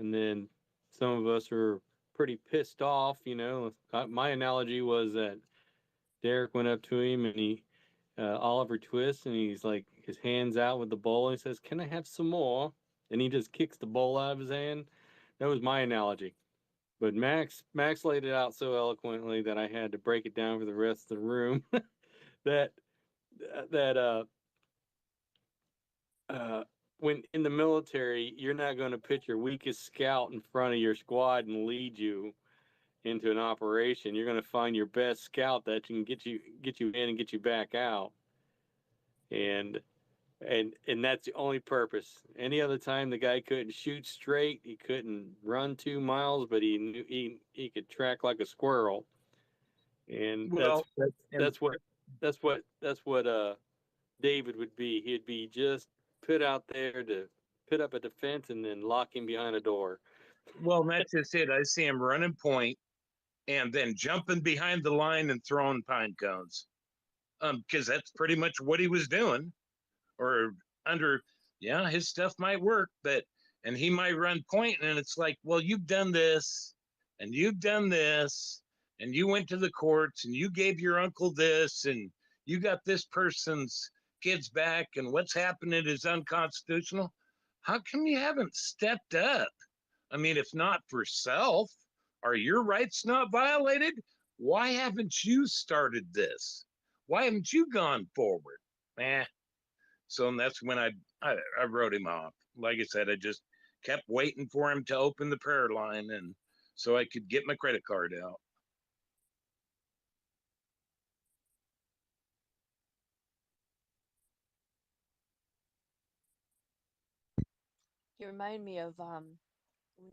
and then some of us were pretty pissed off. You know, my analogy was that Derek went up to him and he Oliver twists and he's like his hands out with the bowl and he says, "Can I have some more?" And he just kicks the bowl out of his hand. That was my analogy. But Max laid it out so eloquently that I had to break it down for the rest of the room. that that uh, when in the military, you're not going to put your weakest scout in front of your squad and lead you into an operation. You're going to find your best scout that can get you in and get you back out. And and that's the only purpose. Any other time, the guy couldn't shoot straight, he couldn't run 2 miles, but he knew he could track like a squirrel. And Well, and that's what David would be. He'd be just put out there to put up a defense and then lock him behind a door. well, that's just it. I see him running point and then jumping behind the line and throwing pine cones. Because that's pretty much what he was doing. Or under, yeah, his stuff might work, but and he might run point, and it's like, well, you've done this, and you've done this, and you went to the courts, and you gave your uncle this, and you got this person's kids back, and what's happening is unconstitutional. How come you haven't stepped up? I mean, if not for self, are your rights not violated? Why haven't you started this? Why haven't you gone forward? Eh. So that's when I wrote him off. Like I said, I just kept waiting for him to open the prayer line, and so I could get my credit card out. You remind me of when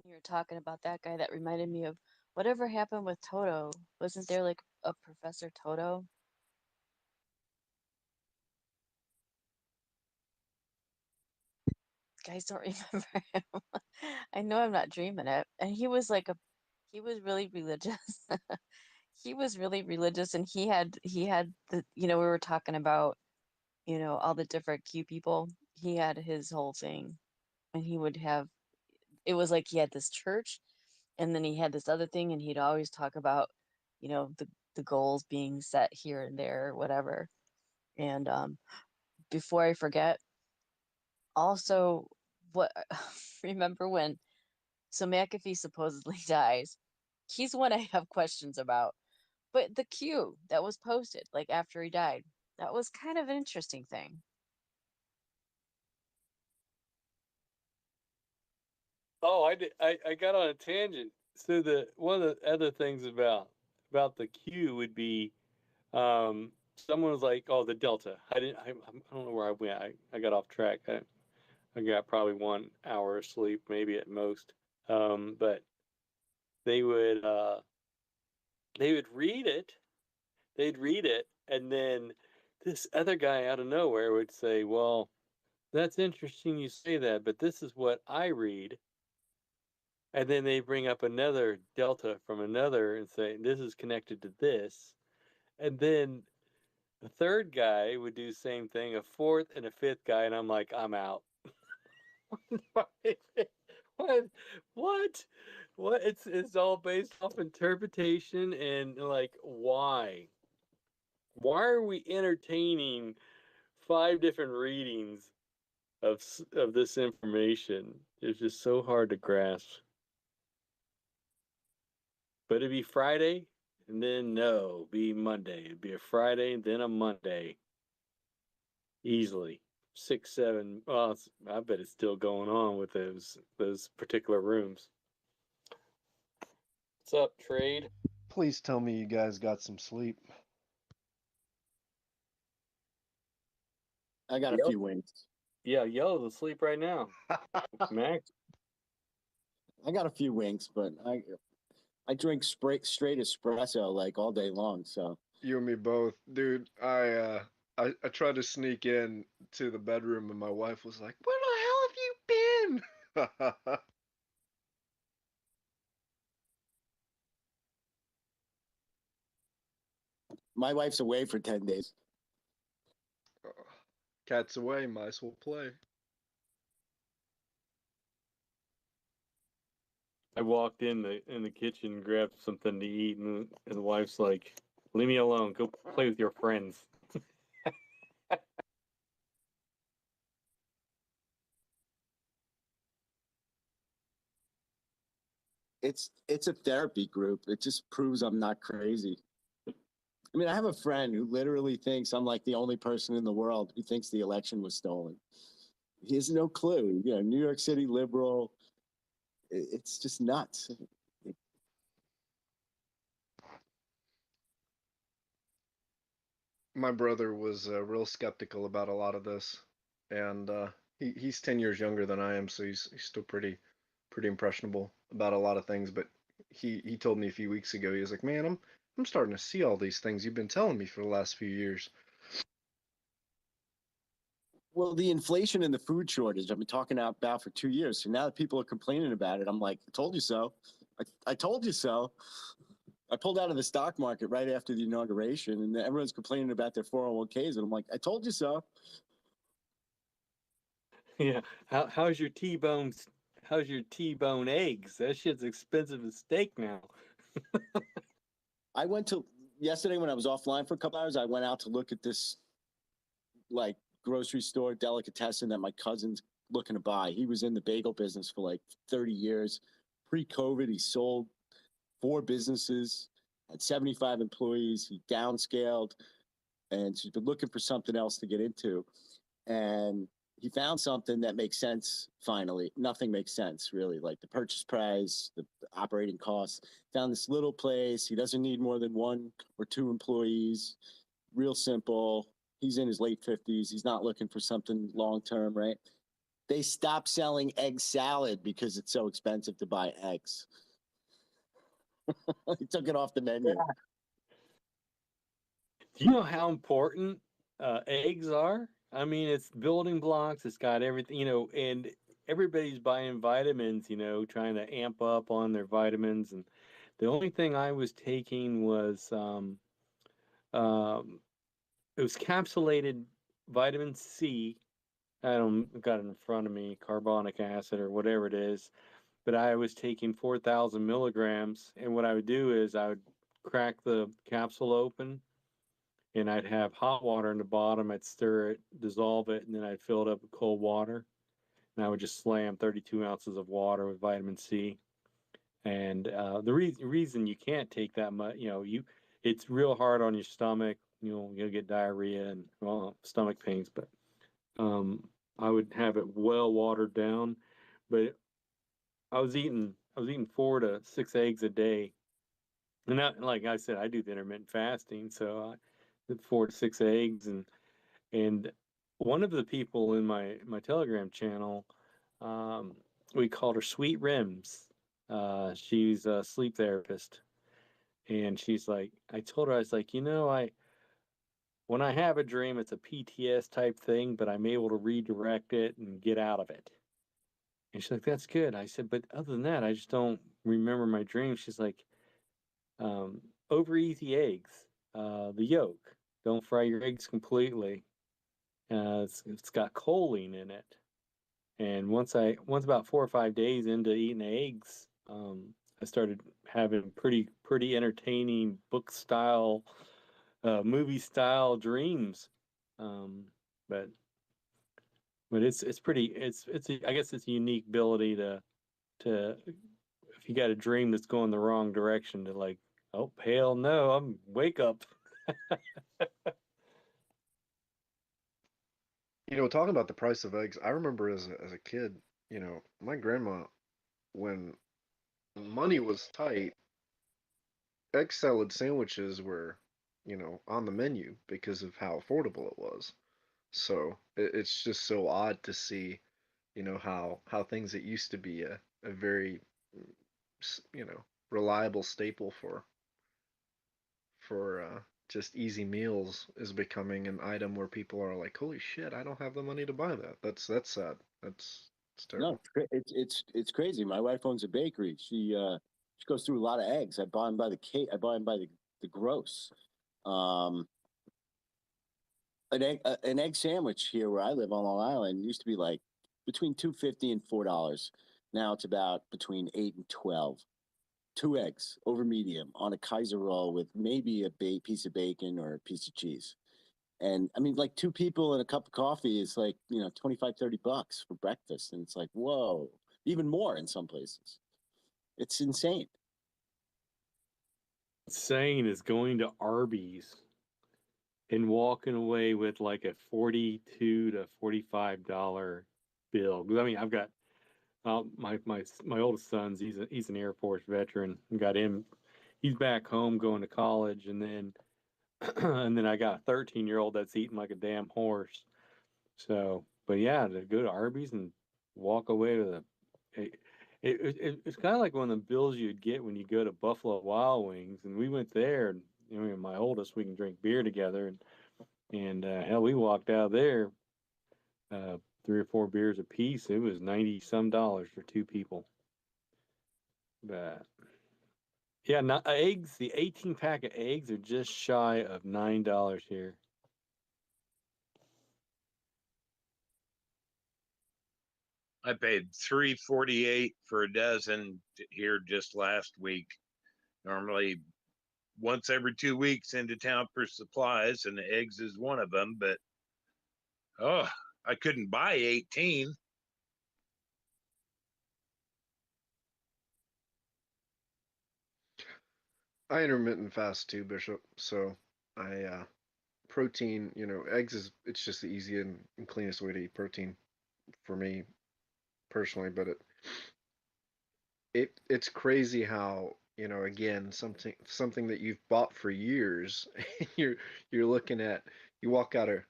you were talking about that guy. That reminded me of whatever happened with Toto. Wasn't there like a Professor Toto? Guys don't remember him. I know I'm not dreaming it. And he was really religious. He was really religious, and he had the, we were talking about, all the different Q people. He had his whole thing, and he would have, it was like he had this church, and then he had this other thing, and he'd always talk about, the goals being set here and there, or whatever. And before I forget, also, what remember when, so McAfee supposedly dies. He's one I have questions about. But the Q that was posted, like after he died, that was kind of an interesting thing. Oh, I did. I got on a tangent. So the one of the other things about the queue would be, someone was like, "Oh, the Delta." I don't know where I went. I got off track. I got probably 1 hour of sleep, maybe at most. But they would uh, they would read it. They'd read it, and then this other guy out of nowhere would say, "Well, that's interesting you say that, but this is what I read." And then they bring up another delta from another and say, "This is connected to this." And then the third guy would do the same thing, a fourth and a fifth guy, and I'm like, I'm out. what? What? What? It's all based off interpretation and like why? Why are we entertaining five different readings of this information? It's just so hard to grasp. But it'd be Friday, and then no, be Monday. It'd be a Friday, and then a Monday. Easily. 6, 7. Well, I bet it's still going on with those particular rooms. What's up, Trade? Please tell me you guys got some sleep. I got a Yep. few wings. Yeah, Yellow's asleep right now. Max. I got a few wings, but I drink straight espresso like all day long. So You and me both, dude. I tried to sneak in to the bedroom and my wife was like, "Where the hell have you been?" my wife's away for 10 days. Cat's away, might as well play. I walked in the kitchen, grabbed something to eat, and the wife's like, "Leave me alone. Go play with your friends." It's a therapy group. It just proves I'm not crazy. I mean, I have a friend who literally thinks I'm like the only person in the world who thinks the election was stolen. He has no clue. You know, New York City liberal. It's just nuts. My brother was real skeptical about a lot of this, and he's 10 years younger than I am, so he's still pretty impressionable about a lot of things. But he told me a few weeks ago, he was like, "Man, I'm starting to see all these things you've been telling me for the last few years." Well, the inflation and the food shortage I've been talking about for 2 years. So now that people are complaining about it, I'm like, I told you so. I told you so. I pulled out of the stock market right after the inauguration, and everyone's complaining about their 401ks, and I'm like, I told you so. Yeah. How's your T-bone? How's your T-bone eggs? That shit's expensive as steak now. I went to yesterday when I was offline for a couple hours. I went out to look at this like grocery store delicatessen that my cousin's looking to buy. He was in the bagel business for like 30 years. Pre-COVID, he sold 4 businesses, had 75 employees. He downscaled, and she's been looking for something else to get into. And he found something that makes sense finally. Nothing makes sense really, like the purchase price, the operating costs. Found this little place. He doesn't need more than 1 or 2 employees. Real simple. He's in his late 50s. He's not looking for something long term, right? They stopped selling egg salad because it's so expensive to buy eggs. He took it off the menu. Do you know how important eggs are? I mean, it's building blocks. It's got everything, and everybody's buying vitamins, trying to amp up on their vitamins. And the only thing I was taking was um, it was capsulated vitamin C. I don't got it in front of me, carbonic acid or whatever it is. But I was taking 4,000 milligrams, and what I would do is I would crack the capsule open and I'd have hot water in the bottom. I'd stir it, dissolve it, and then I'd fill it up with cold water. And I would just slam 32 ounces of water with vitamin C. And the reason you can't take that much, it's real hard on your stomach. You'll get diarrhea and stomach pains. But I would have it well watered down. But I was eating 4 to 6 eggs a day. And that, like I said, I do the intermittent fasting, so I did 4 to 6 eggs, and one of the people in my Telegram channel, um, we called her Sweet Rims. She's a sleep therapist, and she's like, I told her, I was like, I when I have a dream, it's a PTS type thing, but I'm able to redirect it and get out of it. And she's like, that's good. I said, but other than that, I just don't remember my dream. She's like, um, over easy eggs, the yolk. Don't fry your eggs completely. It's got choline in it. And once about 4 or 5 days into eating eggs, I started having pretty entertaining book style, movie style dreams. Um, but it's pretty I guess it's a unique ability to if you got a dream that's going the wrong direction to like, oh hell no, I'm wake up. Talking about the price of eggs, I remember as a kid, my grandma, when money was tight, egg salad sandwiches were, on the menu because of how affordable it was. So it's just so odd to see, how things that used to be a very, reliable staple for just easy meals is becoming an item where people are like, holy shit, I don't have the money to buy that. That's sad. It's No, terrible. it's crazy. My wife owns a bakery. She goes through a lot of eggs. I buy them by the cake. I buy them by the gross. Um, an egg sandwich here where I live on Long Island used to be like between $2.50 and $4. Now it's about between 8 and 12. 2 eggs over medium on a Kaiser roll with maybe a piece of bacon or a piece of cheese. And I mean, like 2 people and a cup of coffee is like, 25, $30 for breakfast. And it's like, whoa, even more in some places. It's insane. Insane is going to Arby's and walking away with like a $42 to $45 bill. 'Cause I mean, I've got my oldest son's he's an Air Force veteran. Got him. He's back home going to college, and then and then I got a 13-year-old that's eating like a damn horse. So, but yeah, to go to Arby's and walk away with it's kind of like one of the bills you'd get when you go to Buffalo Wild Wings, and we went there, and my oldest, we can drink beer together, and hell, we walked out of there, 3 or 4 beers a piece. It was 90 some dollars for 2 people. But yeah, not eggs. The 18-pack of eggs are just shy of $9 here. I paid $3.48 for a dozen here just last week. Normally, once every 2 weeks into town for supplies, and the eggs is one of them. But I couldn't buy 18. I intermittent fast too, Bishop. So I protein, eggs it's just the easy and cleanest way to eat protein for me personally. But it's crazy how, again, something that you've bought for years, you're looking at, you walk out a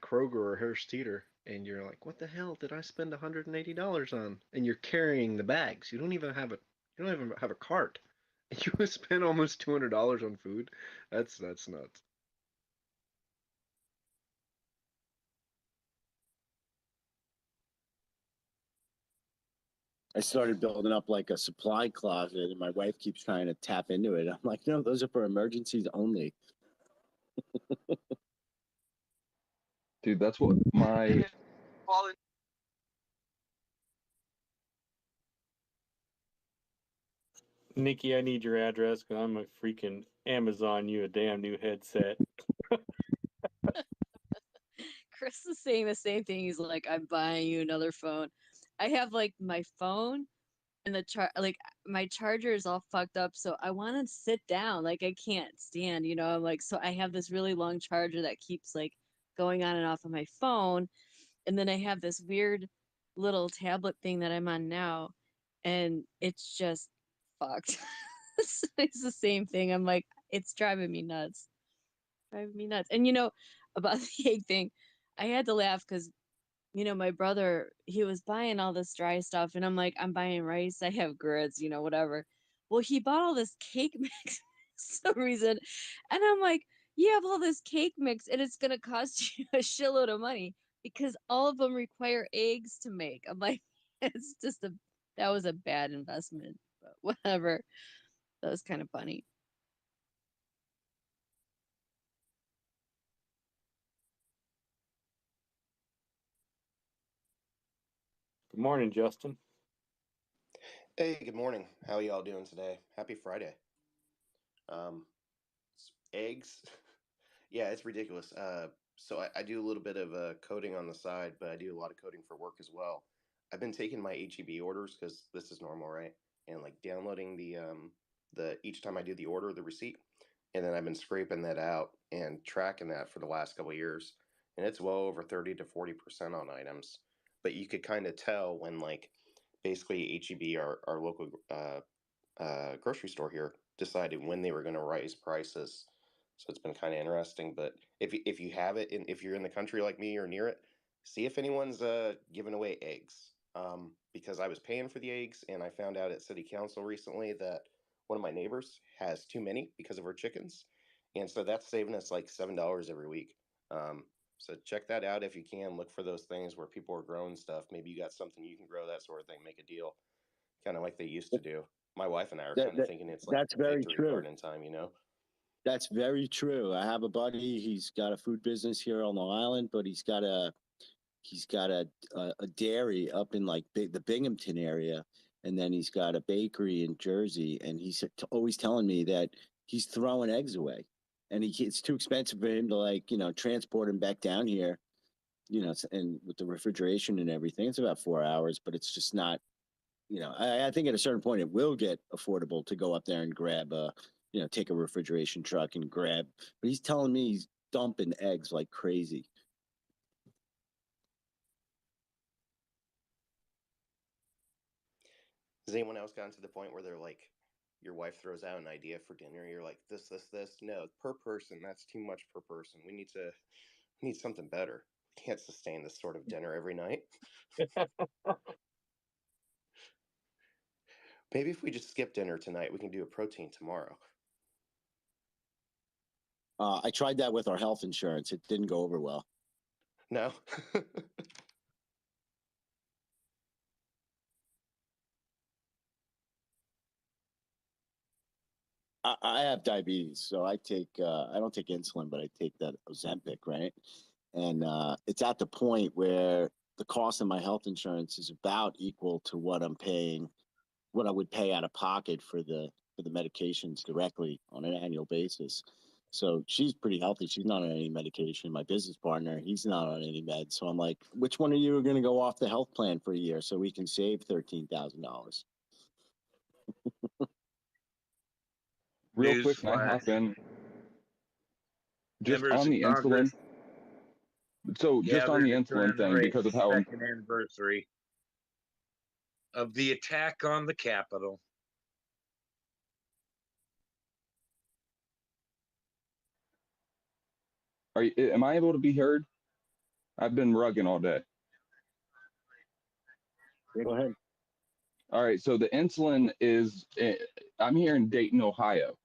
Kroger or Harris Teeter, and you're like, what the hell did I spend $180 on? And you're carrying the bags. You don't even have a cart. And you spend almost $200 on food. That's nuts. I started building up like a supply closet, and my wife keeps trying to tap into it. I'm like, no, those are for emergencies only. Dude, that's what my Nikki, I need your address because I'm a freaking Amazon you a damn new headset. Chris is saying the same thing. He's like, I'm buying you another phone. I have like my phone and like my charger is all fucked up, so I want to sit down. Like I can't stand, I'm like, so I have this really long charger that keeps like going on and off of my phone, and then I have this weird little tablet thing that I'm on now, and it's just fucked. It's the same thing. I'm like, it's driving me nuts. Driving me nuts. And about the egg thing, I had to laugh because my brother, he was buying all this dry stuff, and I'm like, I'm buying rice, I have grits, whatever. Well, he bought all this cake mix for some reason, and I'm like, you have all this cake mix, and it's gonna cost you a shitload of money because all of them require eggs to make. I'm like, it's just that was a bad investment, but whatever. That was kind of funny. Good morning, Justin. Hey, good morning. How are y'all doing today? Happy Friday. Um, Eggs. Yeah, it's ridiculous. So I do a little bit of coding on the side, but I do a lot of coding for work as well. I've been taking my HEB orders because this is normal, right? And like downloading the each time I do the order, the receipt, and then I've been scraping that out and tracking that for the last couple of years, and it's well over 30 to 40% on items. But you could kind of tell when like basically HEB, our local grocery store here, decided when they were going to raise prices. So it's been kind of interesting. But if you have it, and if you're in the country like me or near it, see if anyone's giving away eggs. Because I was paying for the eggs, and I found out at city council recently that one of my neighbors has too many because of her chickens, and so that's saving us like $7 every week. So check that out if you can. Look for those things where people are growing stuff. Maybe you got something you can grow, that sort of thing. Make a deal, kind of like they used to do. My wife and I are kind of thinking it's like That's very victory true. garden time. That's very true. I have a buddy. He's got a food business here on Long Island, but he's got He's got a dairy up in like the Binghamton area, and then he's got a bakery in Jersey. And he's always telling me that he's throwing eggs away, and it's too expensive for him to like transport him back down here. And with the refrigeration and everything, it's about 4 hours, but it's just not. I think at a certain point it will get affordable to go up there and grab take a refrigeration truck and grab. But he's telling me he's dumping eggs like crazy. Has anyone else gotten to the point where they're like, your wife throws out an idea for dinner, you're like, this? No, per person, that's too much per person. We need something better. We can't sustain this sort of dinner every night. Maybe if we just skip dinner tonight, we can do a protein tomorrow. I tried that with our health insurance. It didn't go over well. No. I have diabetes, so I don't take insulin, but I take that Ozempic, right? And it's at the point where the cost of my health insurance is about equal to what I would pay out of pocket for the medications directly on an annual basis. So she's pretty healthy. She's not on any medication. My business partner, he's not on any meds. So I'm like, which one of you are going to go off the health plan for a year so we can save $13,000? Real quick, can I hop in? Just Members on of the Congress insulin. So just on the gathered to insulin thing, commemorate because of the how second anniversary of the attack on the Capitol. am I able to be heard? I've been rugging all day. Go ahead. All right, so the insulin is, I'm here in Dayton, Ohio.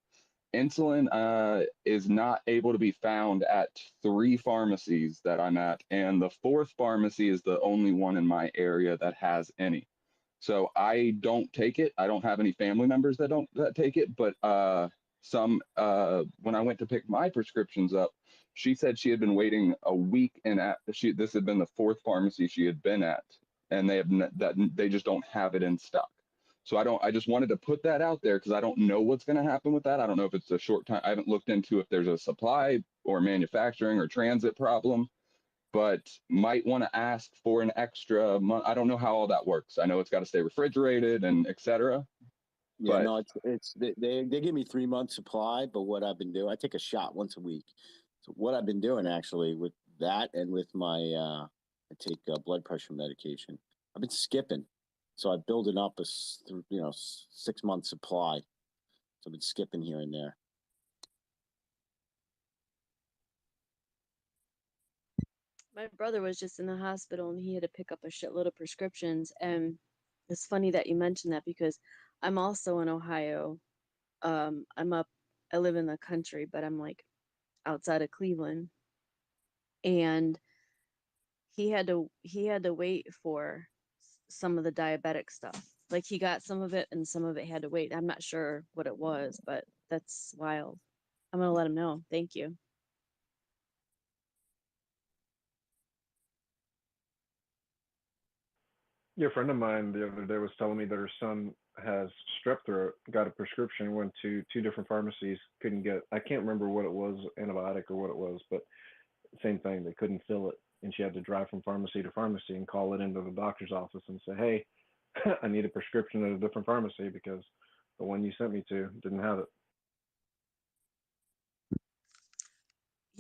Insulin is not able to be found at 3 pharmacies that I'm at, and the 4th pharmacy is the only one in my area that has any. So I don't take it. I don't have any family members that take it, but when I went to pick my prescriptions up, she said she had been waiting a week, and this had been the 4th pharmacy she had been at, and they just don't have it in stock. So I just wanted to put that out there because I don't know what's going to happen with that. I don't know if it's a short time. I haven't looked into if there's a supply or manufacturing or transit problem, but might want to ask for an extra month. I don't know how all that works. I know it's got to stay refrigerated and etc. Yeah, no, they give me 3 months supply, but what I've been doing, I take a shot once a week. So what I've been doing actually with that and with my, I take blood pressure medication. I've been skipping, so I'm building up a 6 month supply. So I've been skipping here and there. My brother was just in the hospital and he had to pick up a shitload of prescriptions. And it's funny that you mentioned that because I'm also in Ohio. I live in the country, but I'm like outside of Cleveland. And he had to wait for some of the diabetic stuff. Like he got some of it and some of it had to wait. I'm not sure what it was, but that's wild. I'm gonna let him know. Thank you. Yeah, a friend of mine the other day was telling me that her son has strep throat, got a prescription, went to 2 different pharmacies, couldn't get, I can't remember what it was, antibiotic or what it was, but same thing, they couldn't fill it. And she had to drive from pharmacy to pharmacy and call it into the doctor's office and say, hey, I need a prescription at a different pharmacy because the one you sent me to didn't have it.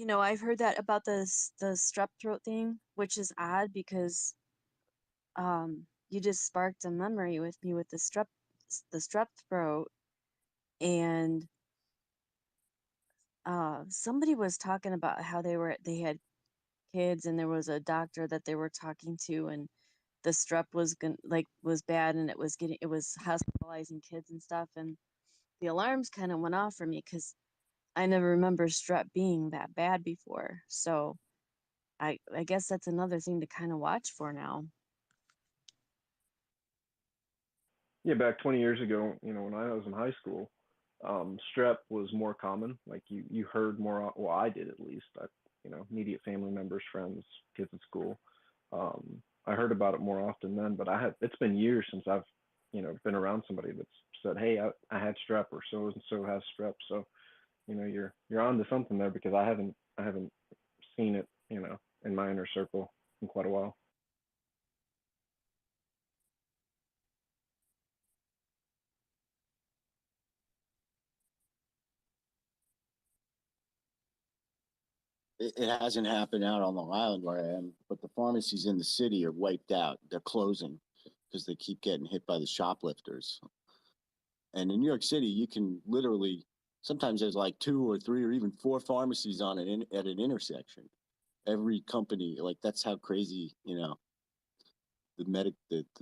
I've heard that about the strep throat thing, which is odd because you just sparked a memory with me with the strep throat. And somebody was talking about how they had kids and there was a doctor that they were talking to, and the strep was bad, and it was hospitalizing kids and stuff, and the alarms kind of went off for me because I never remember strep being that bad before. So I guess that's another thing to kind of watch for now. Yeah, back 20 years ago, when I was in high school, strep was more common. Like you heard more, well, I did at least. Immediate family members, friends, kids at school. I heard about it more often then, but it's been years since I've, been around somebody that's said, "Hey, I had strep," or so and so has strep. So, you're on to something there, because I haven't seen it, in my inner circle in quite a while. It hasn't happened out on Long Island where I am, but the pharmacies in the city are wiped out. They're closing because they keep getting hit by the shoplifters. And in New York City, you can literally sometimes there's like 2 or 3 or even 4 pharmacies on it at an intersection. Every company, like that's how crazy the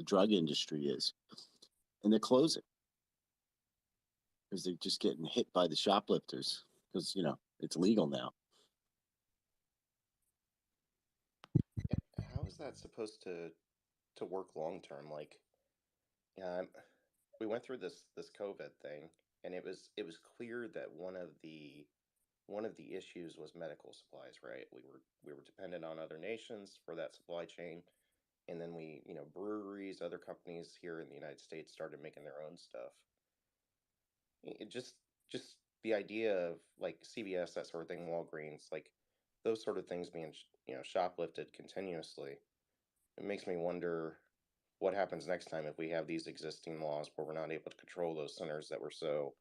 drug industry is, and they're closing because they're just getting hit by the shoplifters because it's legal now. How is that supposed to work long term? Like, um, we went through this COVID thing, and it was clear that one of the issues was medical supplies, right? We were dependent on other nations for that supply chain, and then breweries, other companies here in the United States started making their own stuff. It just the idea of like CVS, that sort of thing, Walgreens, like those sort of things being shoplifted continuously. It makes me wonder what happens next time if we have these existing laws where we're not able to control those centers that were so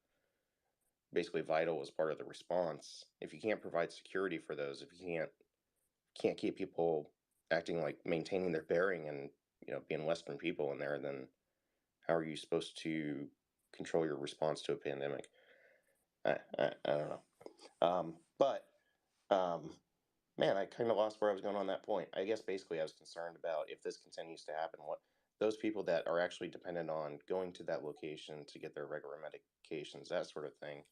basically vital as part of the response. If you can't provide security for those, if you can't keep people acting like maintaining their bearing and being Western people in there, then how are you supposed to control your response to a pandemic? I don't know. But um, man, I kind of lost where I was going on that point. I guess basically I was concerned about if this continues to happen, what those people that are actually dependent on going to that location to get their regular medications, that sort of thing,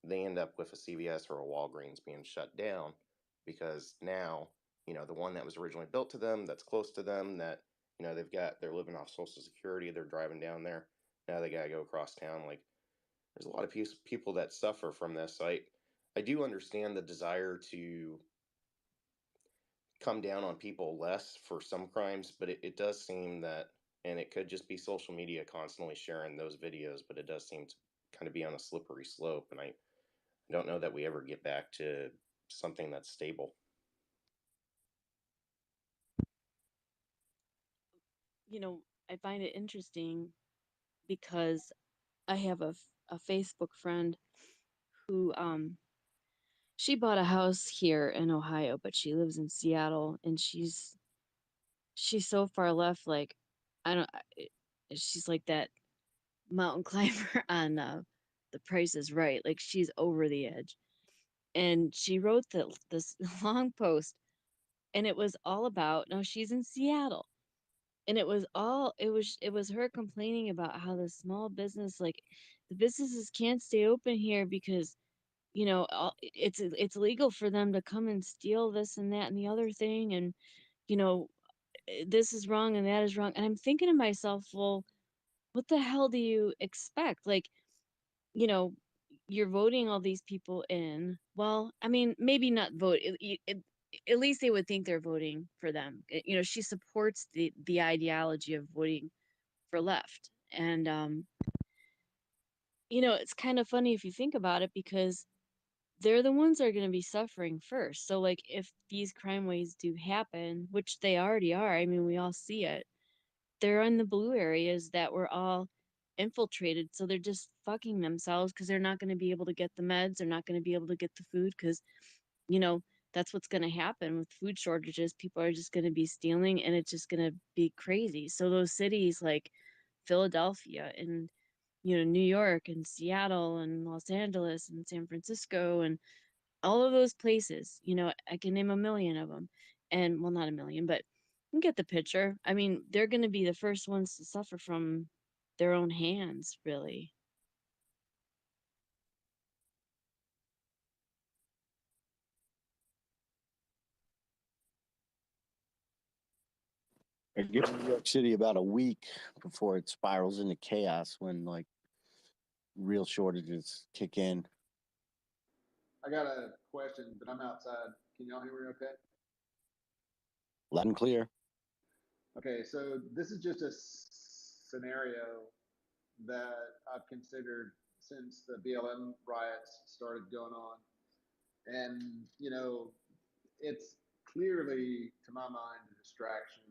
they end up with a CVS or a Walgreens being shut down because now, the one that was originally built to them, that's close to them, that, they're living off Social Security, they're driving down there. Now they got to go across town. Like, there's a lot of people that suffer from this. I do understand the desire to come down on people less for some crimes, but it does seem that, and it could just be social media constantly sharing those videos, but it does seem to kind of be on a slippery slope. And I don't know that we ever get back to something that's stable. I find it interesting because I have a Facebook friend who she bought a house here in Ohio, but she lives in Seattle, and she's so far left, like I don't she's like that mountain climber on The Price is Right. Like she's over the edge. And she wrote this long post, and it was all about, no, she's in Seattle. And it was her complaining about how the small business, like the businesses can't stay open here because it's legal for them to come and steal this and that and the other thing, and you know this is wrong and that is wrong. And I'm thinking to myself, well, what the hell do you expect? Like, you know, you're voting all these people in. Well, I mean, maybe not vote. At least they would think they're voting for them. She supports the ideology of voting for left, and it's kind of funny if you think about it, because they're the ones that are going to be suffering first. So, like, if these crime waves do happen, which they already are, I mean, we all see it, they're in the blue areas that were all infiltrated. So they're just fucking themselves because they're not going to be able to get the meds. They're not going to be able to get the food because, you know, that's what's going to happen with food shortages. People are just going to be stealing, and it's just going to be crazy. So those cities like Philadelphia and, New York and Seattle and Los Angeles and San Francisco and all of those places, I can name a million of them. And, well, not a million, but you get the picture. I mean, they're going to be the first ones to suffer from their own hands, really. I give New York City about a week before it spirals into chaos when like real shortages kick in. I got a question, but I'm outside. Can y'all hear me okay? Loud and clear. Okay, so this is just a scenario that I've considered since the BLM riots started going on. And, it's clearly, to my mind, a distraction.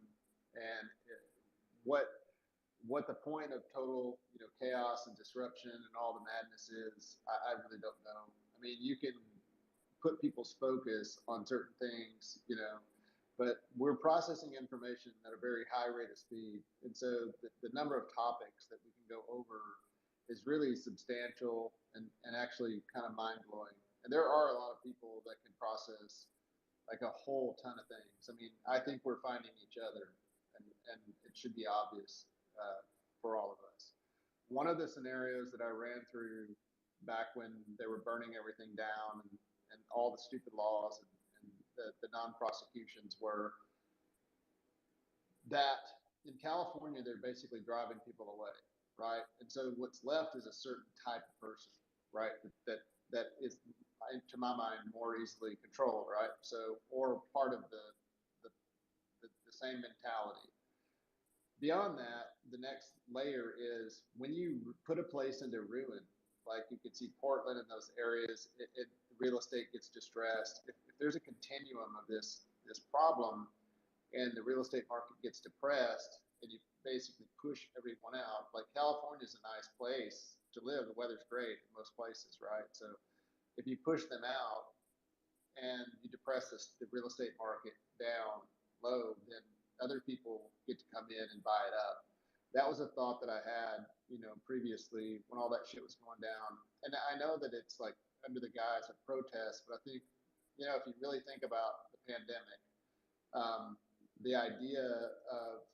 And what what the point of total, chaos and disruption and all the madness is, I really don't know. I mean, you can put people's focus on certain things, but we're processing information at a very high rate of speed. And so the number of topics that we can go over is really substantial and actually kind of mind blowing. And there are a lot of people that can process like a whole ton of things. I mean, I think we're finding each other, and it should be obvious for all of us. One of the scenarios that I ran through back when they were burning everything down and all the stupid laws and the non-prosecutions were that in California, they're basically driving people away, right? And so what's left is a certain type of person, right? That is, to my mind, more easily controlled, right? So, or part of the same mentality. Beyond that, the next layer is when you put a place into ruin, like you can see Portland and those areas, real estate gets distressed. If there's a continuum of this problem, and the real estate market gets depressed, and you basically push everyone out. Like California is a nice place to live. The weather's great in most places, right? So if you push them out and you depress the real estate market down low, then other people get to come in and buy it up. That was a thought that I had, previously when all that shit was going down. And I know that it's like under the guise of protest, but I think, if you really think about the pandemic, the idea of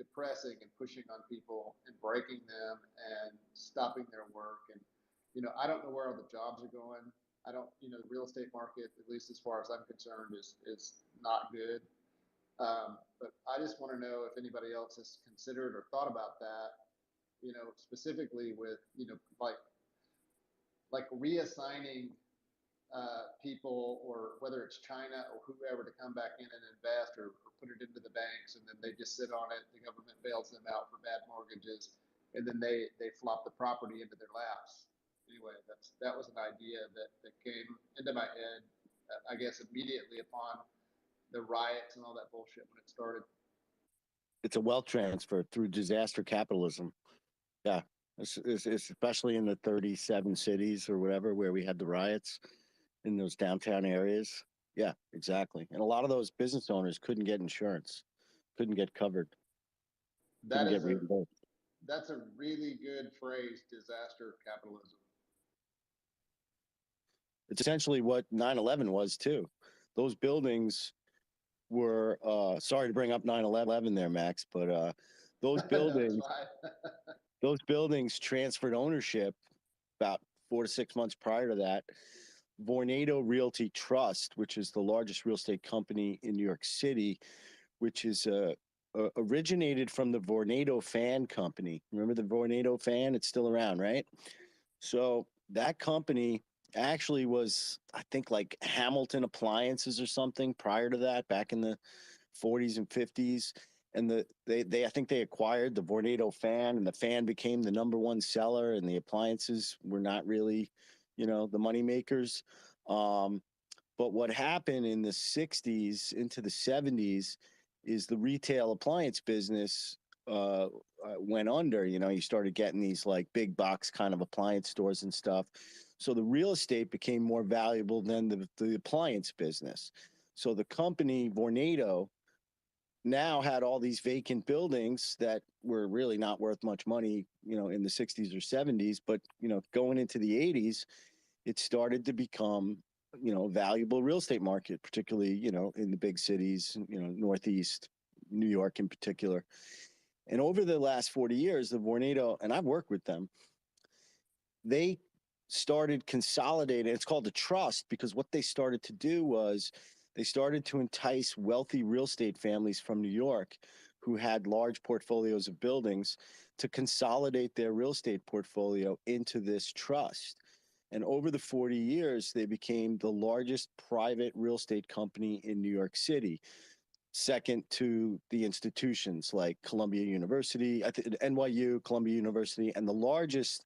depressing and pushing on people and breaking them and stopping their work. And, I don't know where all the jobs are going. I don't, the real estate market, at least as far as I'm concerned, is not good. But I just want to know if anybody else has considered or thought about that, specifically with, like reassigning people, or whether it's China or whoever, to come back in and invest, or put it into the banks, and then they just sit on it. The government bails them out for bad mortgages, and then they flop the property into their laps. Anyway, that was an idea that came into my head, I guess, immediately upon the riots and all that bullshit when it started. It's a wealth transfer through disaster capitalism. Yeah, it's especially in the 37 cities or whatever where we had the riots in those downtown areas. Yeah, exactly. And a lot of those business owners couldn't get insurance, couldn't get covered, couldn't get reimbursed. That's a really good phrase, disaster capitalism. It's essentially what 9/11 was too. Those buildings were, sorry to bring up 9/11 there, Max, but those buildings, those buildings transferred ownership about 4 to 6 months prior to that. Vornado Realty Trust, which is the largest real estate company in New York City, which is originated from the Vornado Fan Company. Remember the Vornado Fan? It's still around, right? So that company actually was, I think, like Hamilton Appliances or something prior to that, back in the 40s and 50s. And they I think they acquired the Vornado Fan, and the fan became the #1 seller, and the appliances were not really, the money makers. But what happened in the 60s into the 70s is the retail appliance business went under. You started getting these like big box kind of appliance stores and stuff. So the real estate became more valuable than the appliance business. So the company Vornado now had all these vacant buildings that were really not worth much money, in the 60s or 70s. But, going into the 80s, it started to become, a valuable real estate market, particularly, in the big cities, Northeast, New York in particular. And over the last 40 years, the Vornado, and I've worked with them, they started consolidating. It's called a trust, because what they started to do was they started to entice wealthy real estate families from New York who had large portfolios of buildings to consolidate their real estate portfolio into this trust. And over the 40 years, they became the largest private real estate company in New York City. second to the institutions like Columbia University, I think NYU, Columbia University, and the largest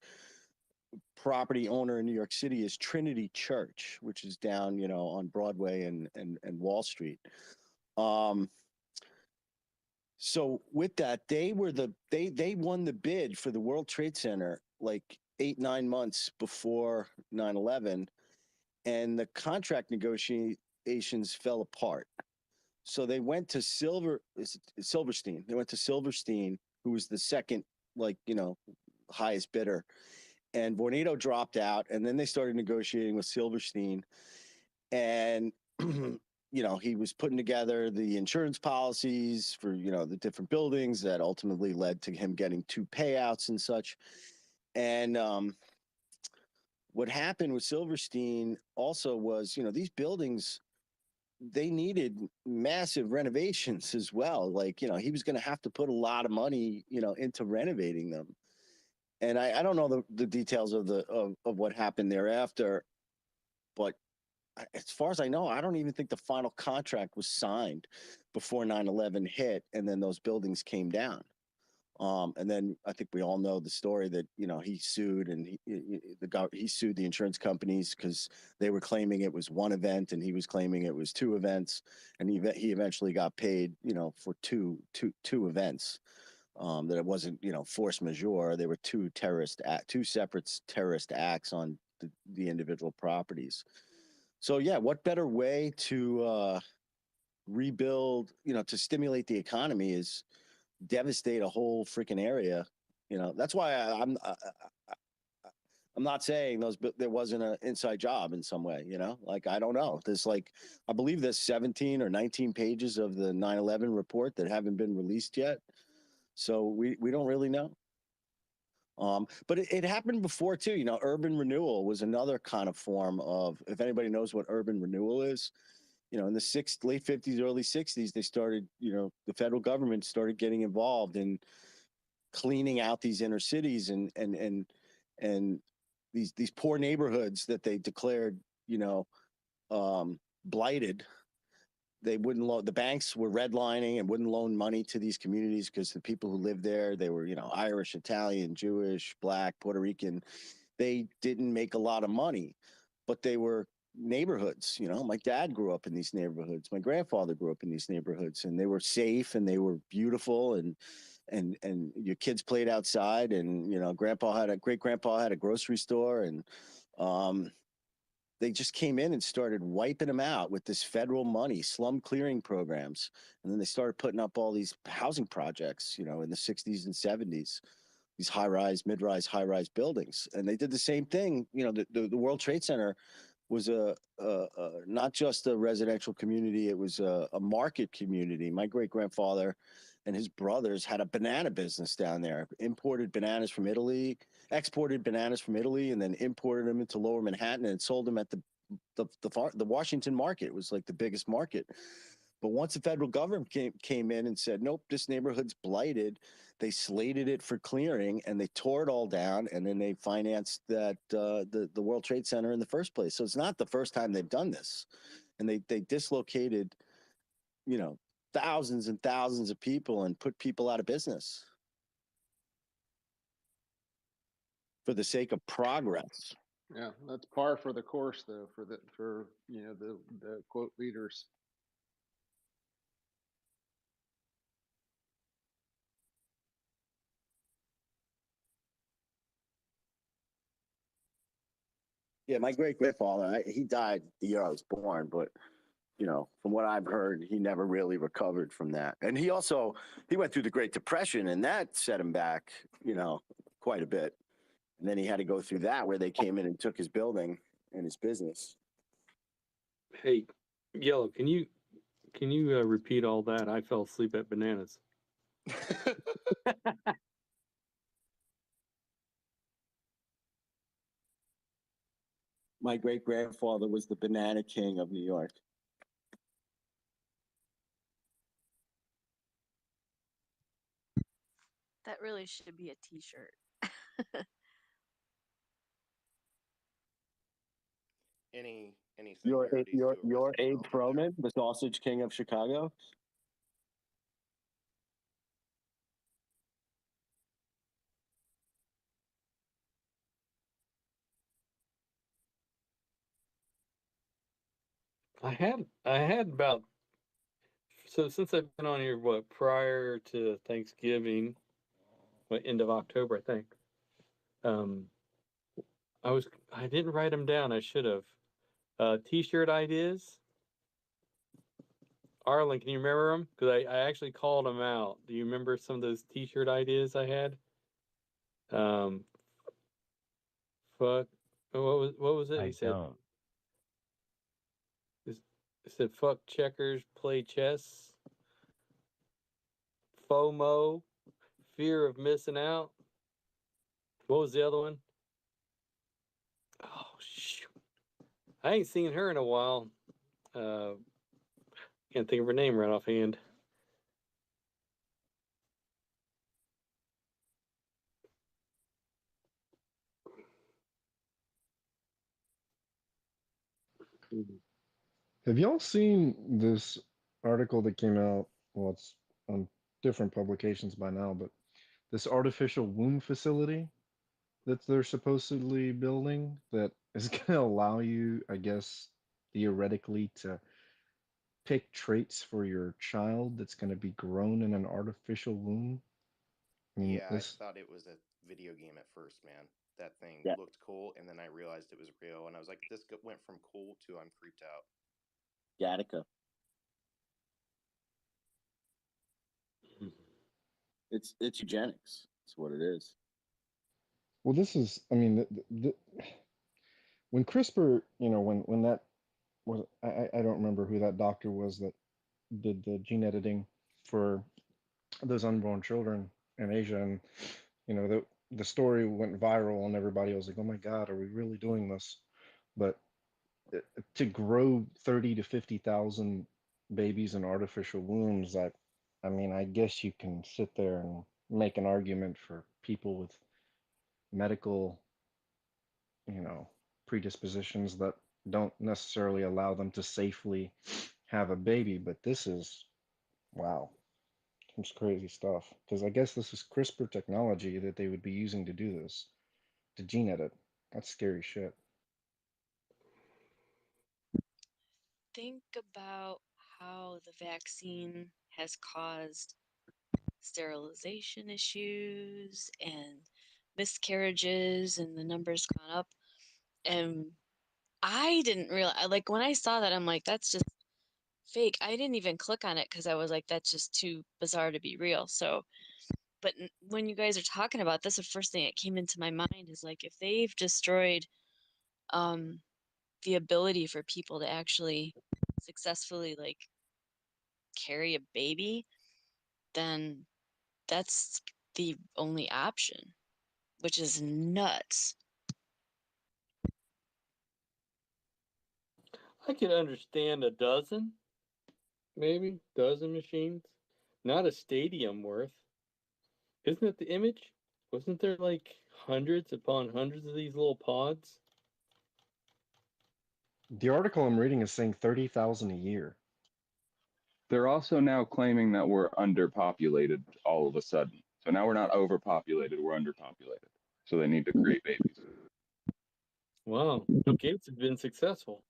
property owner in New York City is Trinity Church, which is down, on Broadway and Wall Street. So with that, they won the bid for the World Trade Center like 8-9 months before 9/11, and the contract negotiations fell apart. So they went to Silverstein. They went to Silverstein, who was the second, highest bidder. And Vornado dropped out, and then they started negotiating with Silverstein. And, he was putting together the insurance policies for, the different buildings that ultimately led to him getting 2 payouts and such. And what happened with Silverstein also was, these buildings, they needed massive renovations as well. He was going to have to put a lot of money, into renovating them. And I don't know the details of what happened thereafter, but as far as I know, I don't even think the final contract was signed before 9/11 hit, and then those buildings came down. And then I think we all know the story that he sued, and he sued the insurance companies because they were claiming it was one event, and he was claiming it was 2 events, and he eventually got paid for two events. That it wasn't force majeure. There were 2 separate terrorist acts on the individual properties. So yeah, what better way to rebuild, to stimulate the economy is devastate a whole freaking area. That's why I'm not saying there wasn't an inside job in some way. I don't know. There's I believe there's 17 or 19 pages of the 9/11 report that haven't been released yet. So we don't really know. But it happened before too. Urban renewal was another kind of form of, if anybody knows what urban renewal is, in the late 50s, early 60s, they started, the federal government started getting involved in cleaning out these inner cities and these poor neighborhoods that they declared, blighted. They wouldn't the banks were redlining and wouldn't loan money to these communities because the people who lived there, they were, Irish, Italian, Jewish, Black, Puerto Rican. They didn't make a lot of money, but they were neighborhoods. My dad grew up in these neighborhoods. My grandfather grew up in these neighborhoods, and they were safe and they were beautiful, and your kids played outside, and great grandpa had a grocery store, and they just came in and started wiping them out with this federal money, slum clearing programs. And then they started putting up all these housing projects, in the 60s and 70s, these high-rise, mid-rise, high-rise buildings. And they did the same thing. The World Trade Center was not just a residential community, it was a market community. My great-grandfather and his brothers had a banana business down there, exported bananas from Italy, and then imported them into Lower Manhattan and sold them at the Washington market. It was like the biggest market. But once the federal government came in and said, nope, this neighborhood's blighted, they slated it for clearing, and they tore it all down, and then they financed the World Trade Center in the first place. So it's not the first time they've done this. And they dislocated, thousands and thousands of people and put people out of business for the sake of progress. Yeah, that's par for the course, though, for the quote leaders. Yeah, my great grandfather, he died the year I was born, but from what I've heard, he never really recovered from that. And he went through the Great Depression, and that set him back, quite a bit. And then he had to go through that, where they came in and took his building and his business. Hey, Yellow, can you repeat all that? I fell asleep at bananas. My great grandfather was the banana king of New York. That really should be a t-shirt. Any Your similarities to a Abe residential Froman, the sausage king of Chicago. I had about so since I've been on here, what, prior to Thanksgiving, what, end of October, I think. Um, I didn't write them down. I should have. T-shirt ideas. Arlen, can you remember them? Because I actually called them out. Do you remember some of those T-shirt ideas I had? Um, fuck. What was it? I He said. don't. He said, "Fuck checkers, play chess." FOMO, fear of missing out. What was the other one? Oh shoot! I ain't seen her in a while. Can't think of her name right offhand. Have y'all seen this article that came out? Well, it's on different publications by now, but this artificial womb facility that they're supposedly building that is going to allow you, I guess, theoretically, to pick traits for your child that's going to be grown in an artificial womb. I mean, Yeah, I this, thought it was a video game at first, man. That thing Yeah. looked cool, and then I realized it was real, and I was like, this went from cool to I'm creeped out. Gattaca. It's eugenics. That's what it is. well, this is, I mean, when CRISPR, when that was, I don't remember who that doctor was that did the gene editing for those unborn children in Asia, and the story went viral, and everybody was like, "Oh my God, are we really doing this?" But to grow 30 to 50,000 babies in artificial wombs, I mean, I guess you can sit there and make an argument for people with medical, predispositions that don't necessarily allow them to safely have a baby, but this is, wow, it's crazy stuff. Because I guess this is CRISPR technology that they would be using to do this, to gene edit. That's scary shit. Think about how the vaccine has caused sterilization issues and miscarriages, and the numbers gone up. And I didn't realize, like, when I saw that, I'm like, that's just fake. I didn't even click on it because I was like, that's just too bizarre to be real. So, but when you guys are talking about this, the first thing that came into my mind is like, if they've destroyed um, the ability for people to actually successfully like carry a baby, then that's the only option, which is nuts. I could understand a dozen, maybe dozen machines, not a stadium worth. Isn't it the image? Wasn't there like hundreds upon hundreds of these little pods? The article I'm reading is saying 30,000 a year. They're also now claiming that we're underpopulated all of a sudden. So now we're not overpopulated, we're underpopulated. So they need to create babies. Wow, Bill Gates has been successful.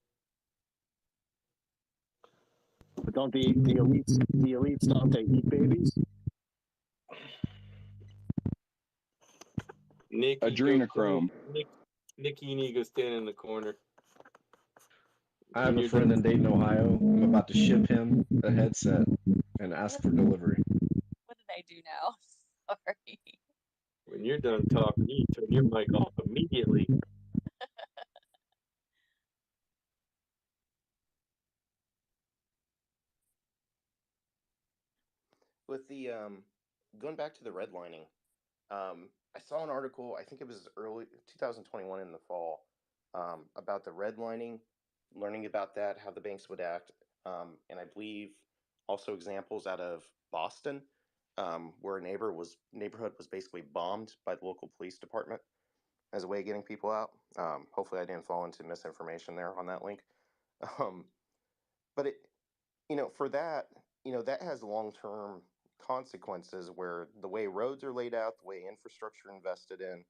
But don't the elites don't they eat babies? Adrenochrome. Nikki, you need to go stand in the corner. I have a friend in Dayton, Ohio. I'm about to ship him a headset and ask for delivery. What did I do now? Sorry. When you're done talking, you turn your mic off immediately. With the going back to the redlining, I saw an article. I think it was early 2021 in the fall, about the redlining, learning about that, how the banks would act, and I believe also examples out of Boston, where a neighborhood was basically bombed by the local police department as a way of getting people out. Hopefully, I didn't fall into misinformation there on that link. Um, but for that, that has long term consequences where the way roads are laid out, the way infrastructure invested in,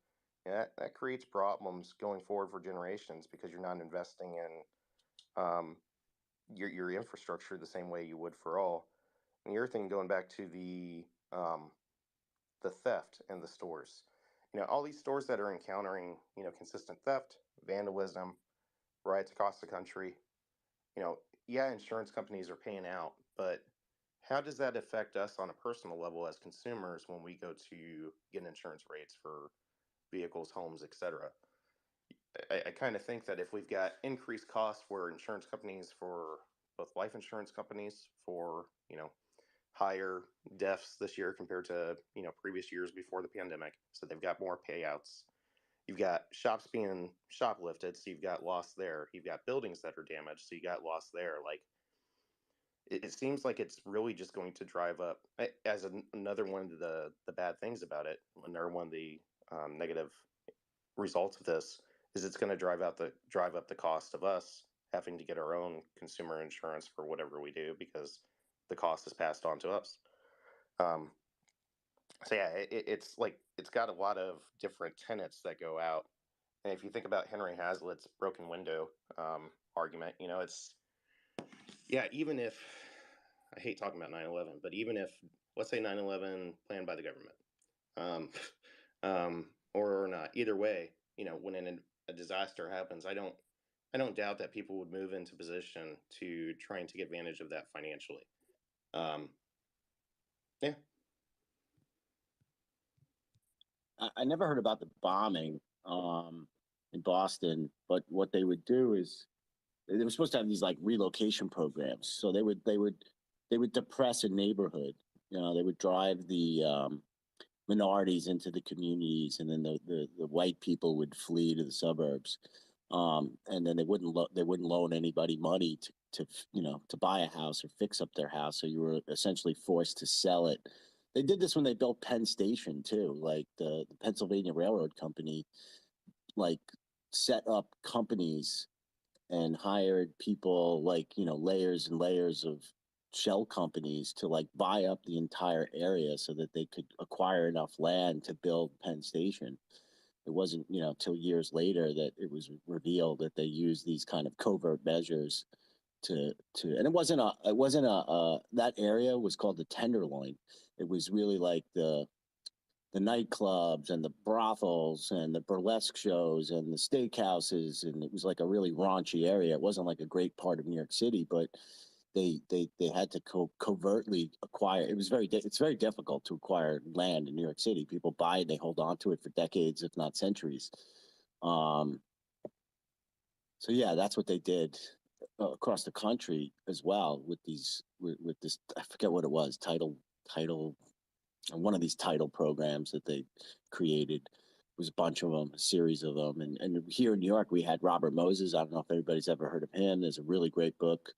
that creates problems going forward for generations because you're not investing in your infrastructure the same way you would for all. And the other thing, going back to the theft in the stores, all these stores that are encountering consistent theft, vandalism, riots across the country, you know, yeah, insurance companies are paying out, but how does that affect us on a personal level as consumers when we go to get insurance rates for vehicles, homes, etc.? I kind of think that if we've got increased costs for insurance companies, for both life insurance companies, for higher deaths this year compared to previous years before the pandemic, so they've got more payouts. You've got shops being shoplifted, so you've got loss there. You've got buildings that are damaged, so you got loss there. Like it seems like it's really just going to drive up as another one of the bad things about it. Another one of the negative results of this is it's going to drive up the cost of us having to get our own consumer insurance for whatever we do because the cost is passed on to us. Um, so yeah, it's like it's got a lot of different tenets that go out. And if you think about Henry Hazlitt's broken window argument, it's even if I hate talking about 9/11, but even if let's say 9/11 planned by the government, um, or not, either way, when a disaster happens, I don't doubt that people would move into position to try and take advantage of that financially. Um, yeah. I never heard about the bombing in Boston, but what they would do is they were supposed to have these like relocation programs. So they would depress a neighborhood. They would drive the minorities into the communities, and then the white people would flee to the suburbs. And then they wouldn't loan anybody money to buy a house or fix up their house. So you were essentially forced to sell it. They did this when they built Penn Station too. Like the Pennsylvania Railroad Company, like set up companies and hired people like layers and layers of shell companies to like buy up the entire area so that they could acquire enough land to build Penn Station. It wasn't till years later that it was revealed that they used these kind of covert measures to and it wasn't a that area was called the Tenderloin. It was really like the nightclubs and the brothels and the burlesque shows and the steakhouses, and it was like a really raunchy area. It wasn't like a great part of New York City, but they had to covertly acquire. It's very difficult to acquire land in New York City. People buy it, they hold on to it for decades, if not centuries. Um, so yeah, that's what they did across the country as well with this. I forget what it was. Title one of these title programs that they created. It was a bunch of them, a series of them. And here in New York, we had Robert Moses. I don't know if everybody's ever heard of him. There's a really great book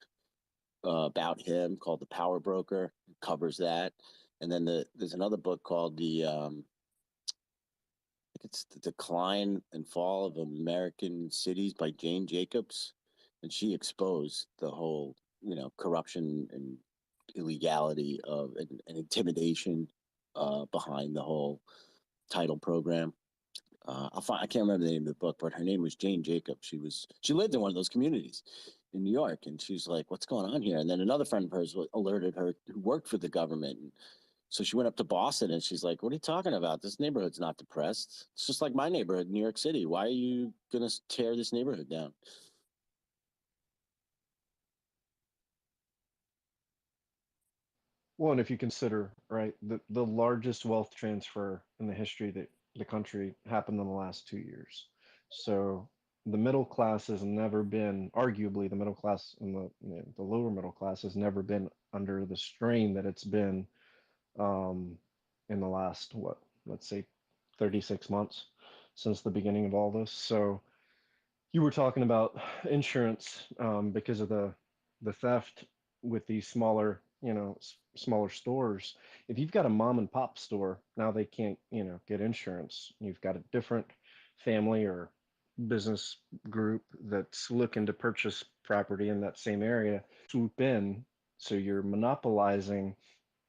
about him called The Power Broker. It covers that. And then there's another book called I think it's The Decline and Fall of American Cities by Jane Jacobs. And she exposed the whole, corruption and illegality of and intimidation behind the whole title program. I can't remember the name of the book, but her name was Jane Jacobs. She lived in one of those communities in New York, and she's like, "What's going on here?" And then another friend of hers alerted her who worked for the government. And so she went up to Boston, and she's like, "What are you talking about? This neighborhood's not depressed. It's just like my neighborhood in New York City. Why are you gonna tear this neighborhood down?" Well, and if you consider, right, the largest wealth transfer in the history that the country happened in the last 2 years. So the middle class has never been, arguably, the middle class and the lower middle class has never been under the strain that it's been um, in the last, what, let's say 36 months since the beginning of all this. So you were talking about insurance because of the theft with these smaller, smaller stores. If you've got a mom and pop store, now they can't, get insurance. You've got a different family or business group that's looking to purchase property in that same area, swoop in. So you're monopolizing,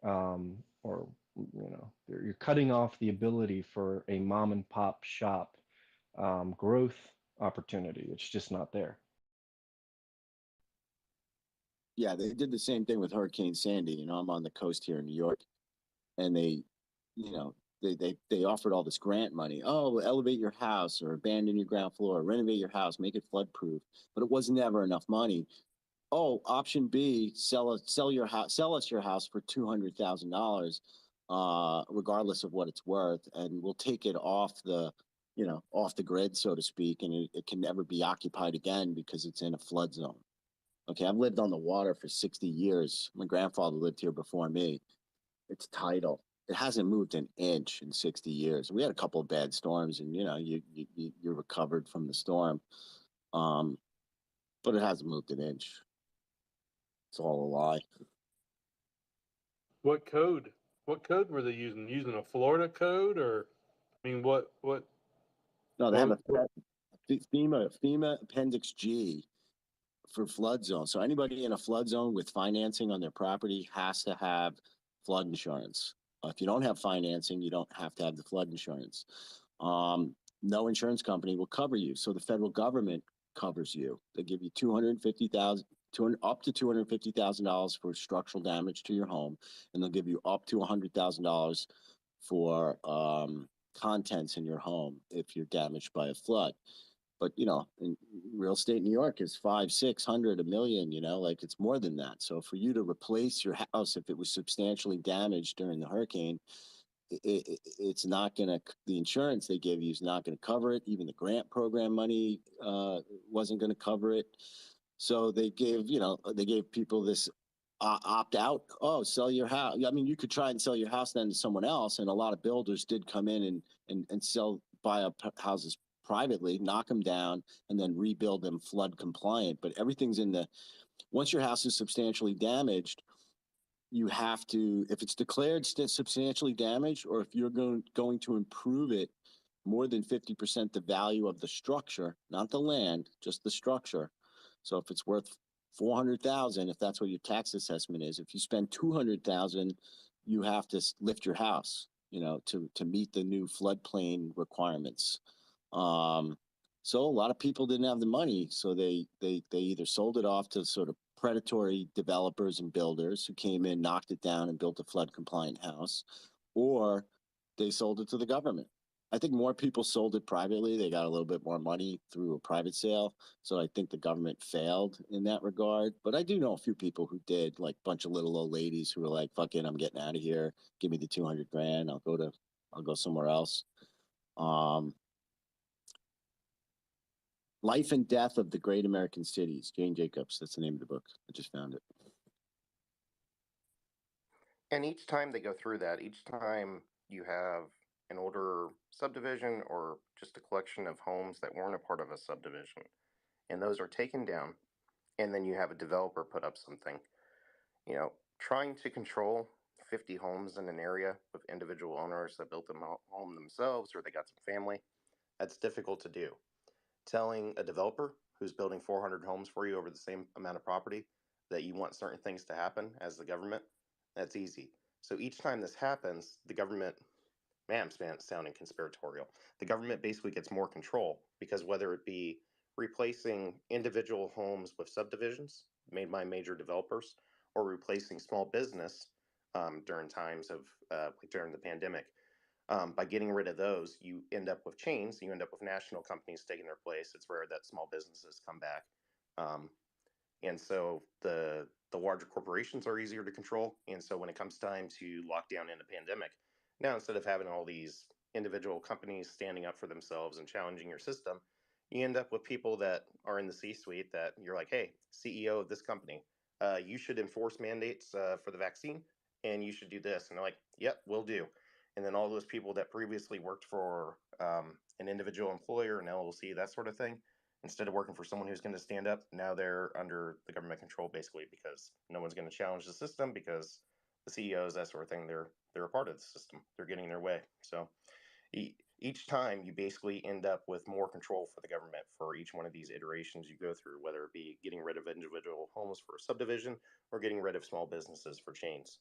or you're cutting off the ability for a mom and pop shop growth opportunity. It's just not there. Yeah, they did the same thing with Hurricane Sandy. You know, I'm on the coast here in New York, and they, you know, they offered all this grant money. Oh, elevate your house or abandon your ground floor, renovate your house, make it flood proof. But it was never enough money. Oh, option B, sell your house, sell us your house for $200,000, regardless of what it's worth, and we'll take it off the, you know, off the grid, so to speak, and it can never be occupied again because it's in a flood zone. Okay, I've lived on the water for 60 years. My grandfather lived here before me. It's tidal. It hasn't moved an inch in 60 years. We had a couple of bad storms, and you know, you recovered from the storm, um, but it hasn't moved an inch. It's all a lie. What code? What code were they using? Using a Florida code, or I mean, what? No, they have What a FEMA Appendix G for flood zone. So anybody in a flood zone with financing on their property has to have flood insurance. If you don't have financing, you don't have to have the flood insurance. No insurance company will cover you. So the federal government covers you. They give you up to $250,000 for structural damage to your home, and they'll give you up to $100,000 for contents in your home if you're damaged by a flood. But you know, in real estate in New York is 500, 600, $1 million. You know, like it's more than that. So for you to replace your house if it was substantially damaged during the hurricane, it's not going to. The insurance they gave you is not going to cover it. Even the grant program money wasn't going to cover it. So they gave people this opt out. Oh, sell your house. I mean, you could try and sell your house then to someone else, and a lot of builders did come in and buy up houses privately, knock them down, and then rebuild them flood compliant. But everything's in the once your house is substantially damaged, you have to, if it's declared substantially damaged, or if you're going to improve it more than 50% the value of the structure, not the land, just the structure. So if it's worth 400,000, if that's what your tax assessment is, if you spend 200,000, you have to lift your house, you know, to meet the new floodplain requirements. So a lot of people didn't have the money, so they either sold it off to sort of predatory developers and builders who came in, knocked it down, and built a flood compliant house, or they sold it to the government. I think more people sold it privately. They got a little bit more money through a private sale. So I think the government failed in that regard. But I do know a few people who did, like a bunch of little old ladies who were like, fuck it, I'm getting out of here. Give me the 200 grand. I'll go somewhere else. Life and Death of the Great American Cities, Jane Jacobs. That's the name of the book. I just found it. And each time they go through that, each time you have an older subdivision or just a collection of homes that weren't a part of a subdivision, and those are taken down, and then you have a developer put up something, you know, trying to control 50 homes in an area with individual owners that built them home themselves or they got some family, that's difficult to do. Telling a developer who's building 400 homes for you over the same amount of property that you want certain things to happen as the government, that's easy. So each time this happens, the government, man, I'm sounding conspiratorial. The government basically gets more control because whether it be replacing individual homes with subdivisions made by major developers or replacing small business during times of like during the pandemic, by getting rid of those, you end up with chains. You end up with national companies taking their place. It's rare that small businesses come back, um, and so the larger corporations are easier to control. And so when it comes time to lock down in a pandemic, now instead of having all these individual companies standing up for themselves and challenging your system, you end up with people that are in the C-suite that you're like, hey, CEO of this company, you should enforce mandates for the vaccine, and you should do this. And they're like, yep, we'll do. And then all those people that previously worked for an individual employer, an LLC, that sort of thing, instead of working for someone who's going to stand up, now they're under the government control basically because no one's going to challenge the system because the CEOs, that sort of thing, they're a part of the system. They're getting their way. So each time you basically end up with more control for the government for each one of these iterations you go through, whether it be getting rid of individual homes for a subdivision or getting rid of small businesses for chains.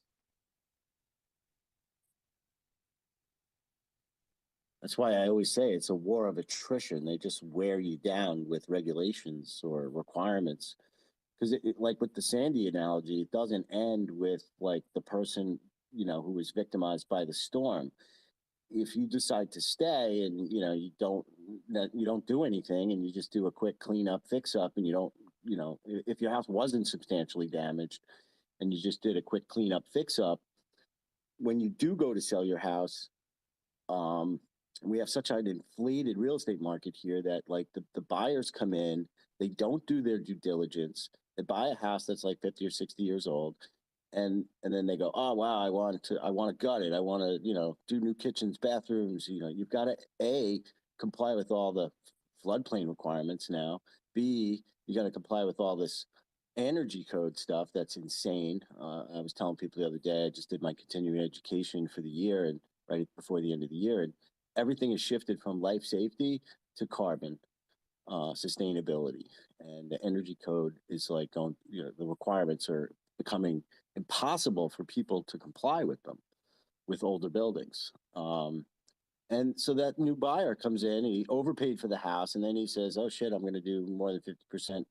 That's why I always say it's a war of attrition. They just wear you down with regulations or requirements because like with the Sandy analogy, it doesn't end with like the person, who was victimized by the storm. If you decide to stay and you don't do anything and you just do a quick cleanup, fix up, and you don't, if your house wasn't substantially damaged and you just did a quick cleanup, fix up, when you do go to sell your house, um, we have such an inflated real estate market here that like the buyers come in, they don't do their due diligence. They buy a house that's like 50 or 60 years old, and then they go, oh wow, I want to gut it. I want to, do new kitchens, bathrooms. You've got to comply with all the floodplain requirements now. B, you got to comply with all this energy code stuff that's insane. I was telling people the other day, I just did my continuing education for the year and right before the end of the year, and everything has shifted from life safety to carbon sustainability, and the energy code is like going. The requirements are becoming impossible for people to comply with them with older buildings. And so that new buyer comes in, and he overpaid for the house, and then he says, "Oh shit, I'm going to do more than 50%,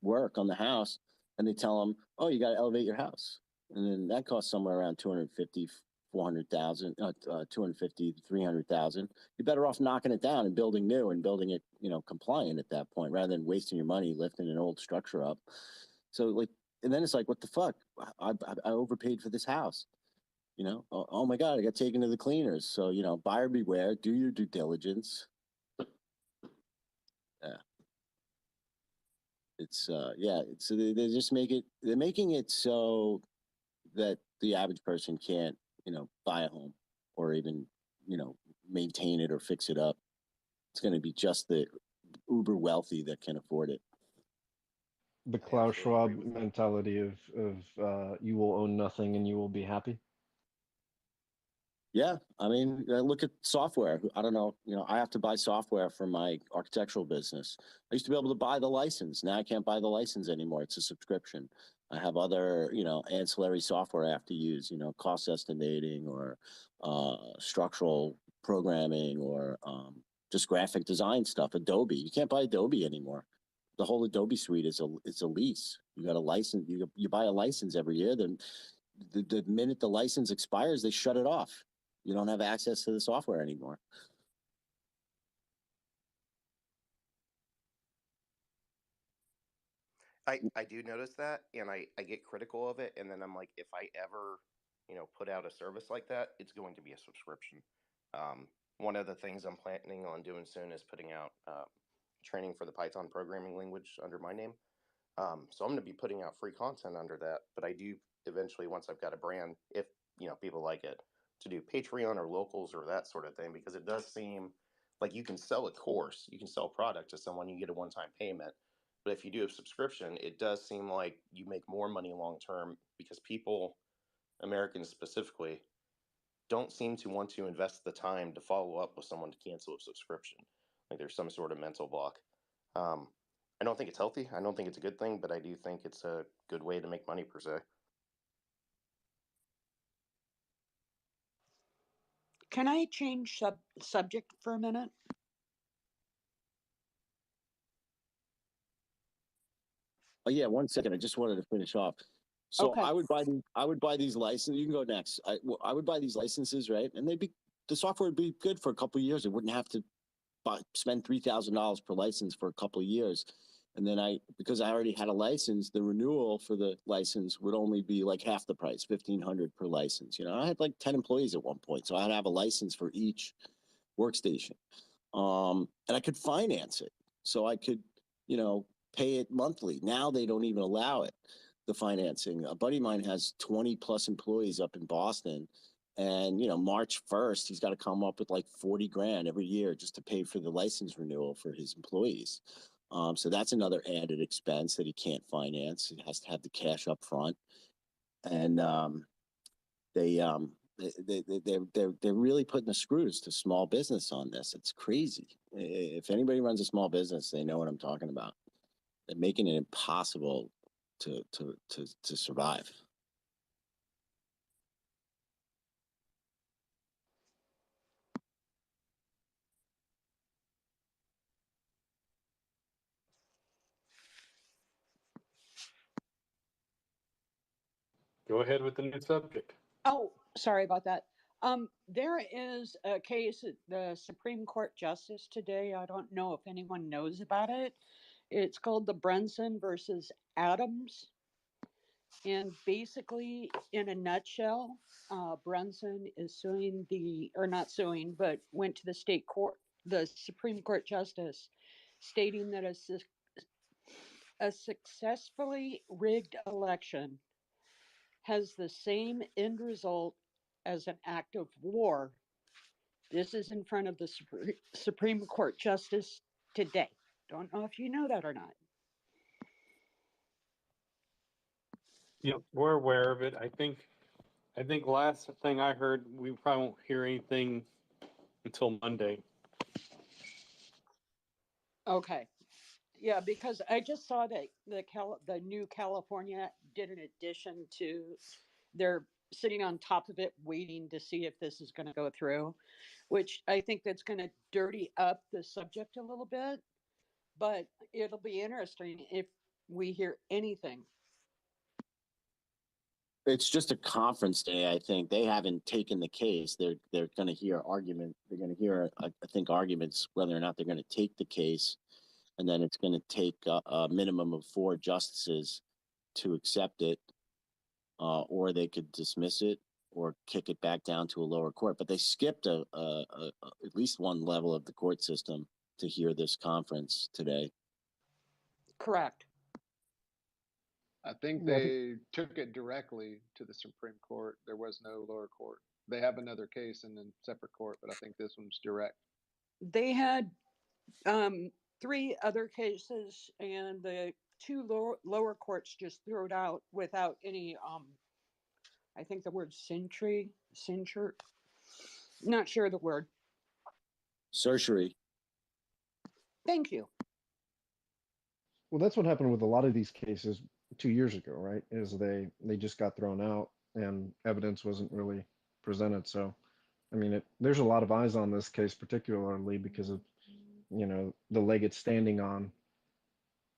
work on the house." And they tell him, "Oh, you got to elevate your house," and then that costs somewhere around 250, 400,000, 250 to 300,000. You're better off knocking it down and building new and building it, compliant at that point, rather than wasting your money lifting an old structure up. So like, and then it's like, what the fuck? I overpaid for this house. Oh my God, I got taken to the cleaners. So, buyer beware, do your due diligence. Yeah. It's they just they're making it so that the average person can't, buy a home or even, maintain it or fix it up. It's going to be just the uber wealthy that can afford it. The I Klaus absolutely agree Schwab with that. mentality of you will own nothing and you will be happy. Yeah, I mean, look at software. I don't know, I have to buy software for my architectural business. I used to be able to buy the license. Now I can't buy the license anymore. It's a subscription. I have other, ancillary software I have to use, cost estimating or structural programming or just graphic design stuff. Adobe. You can't buy Adobe anymore. The whole Adobe suite is a lease. You got a license. You buy a license every year. Then the minute the license expires, they shut it off. You don't have access to the software anymore. I do notice that, and I get critical of it, and then I'm like, if I ever, put out a service like that, it's going to be a subscription. One of the things I'm planning on doing soon is putting out training for the Python programming language under my name. So I'm going to be putting out free content under that, but I do eventually, once I've got a brand, if people like it, to do Patreon or locals or that sort of thing, because it does seem like you can sell a course, you can sell product to someone, you get a one-time payment. But if you do a subscription, it does seem like you make more money long term because people, Americans specifically, don't seem to want to invest the time to follow up with someone to cancel a subscription. Like there's some sort of mental block. Um, I don't think it's healthy. I don't think it's a good thing, but I do think it's a good way to make money per se. Can I change subject for a minute? Oh yeah, 1 second. I just wanted to finish off. So Okay. I would buy these licenses. You can go next. I would buy these licenses, right? And the software would be good for a couple of years. I wouldn't have to spend $3,000 per license for a couple of years. And then because I already had a license, the renewal for the license would only be like half the price, $1,500 per license. I had like 10 employees at one point, so I'd have a license for each workstation. And I could finance it, so I could, pay it monthly. Now they don't even allow it, the financing. A buddy of mine has 20 plus employees up in Boston, and March 1st he's got to come up with like 40 grand every year just to pay for the license renewal for his employees. So that's another added expense that he can't finance. He has to have the cash up front. And they they're really putting the screws to small business on this. It's crazy. If anybody runs a small business, they know what I'm talking about. They're making it impossible to survive. Go ahead with the new subject. Oh, sorry about that. There is a case at the Supreme Court Justice today. I don't know if anyone knows about it. It's called the Brunson versus Adams. And basically, in a nutshell, Brunson is suing or not suing, but went to the state court, the Supreme Court Justice, stating that a successfully rigged election has the same end result as an act of war. This is in front of the Supreme Court Justice today. Don't know if you know that or not. Yep, we're aware of it. I think last thing I heard, we probably won't hear anything until Monday. Okay. Yeah, because I just saw that the new California did an addition to, they're sitting on top of it waiting to see if this is going to go through, which I think that's going to dirty up the subject a little bit, but it'll be interesting if we hear anything. It's just a conference day. I think they haven't taken the case. They're going to hear argument. They're going to hear, I think, arguments whether or not they're going to take the case, and then it's going to take a minimum of 4 justices to accept it, or they could dismiss it or kick it back down to a lower court. But they skipped at least one level of the court system to hear this conference today. Correct. I think they took it directly to the Supreme Court. There was no lower court. They have another case in a separate court, but I think this one's direct. They had 3 other cases, and the 2 lower courts just threw it out without any, I think the word censure, not sure the word. Certiorari. Thank you. Well, that's what happened with a lot of these cases 2 years ago, right? Is they just got thrown out and evidence wasn't really presented. So, I mean, there's a lot of eyes on this case, particularly because of, the leg it's standing on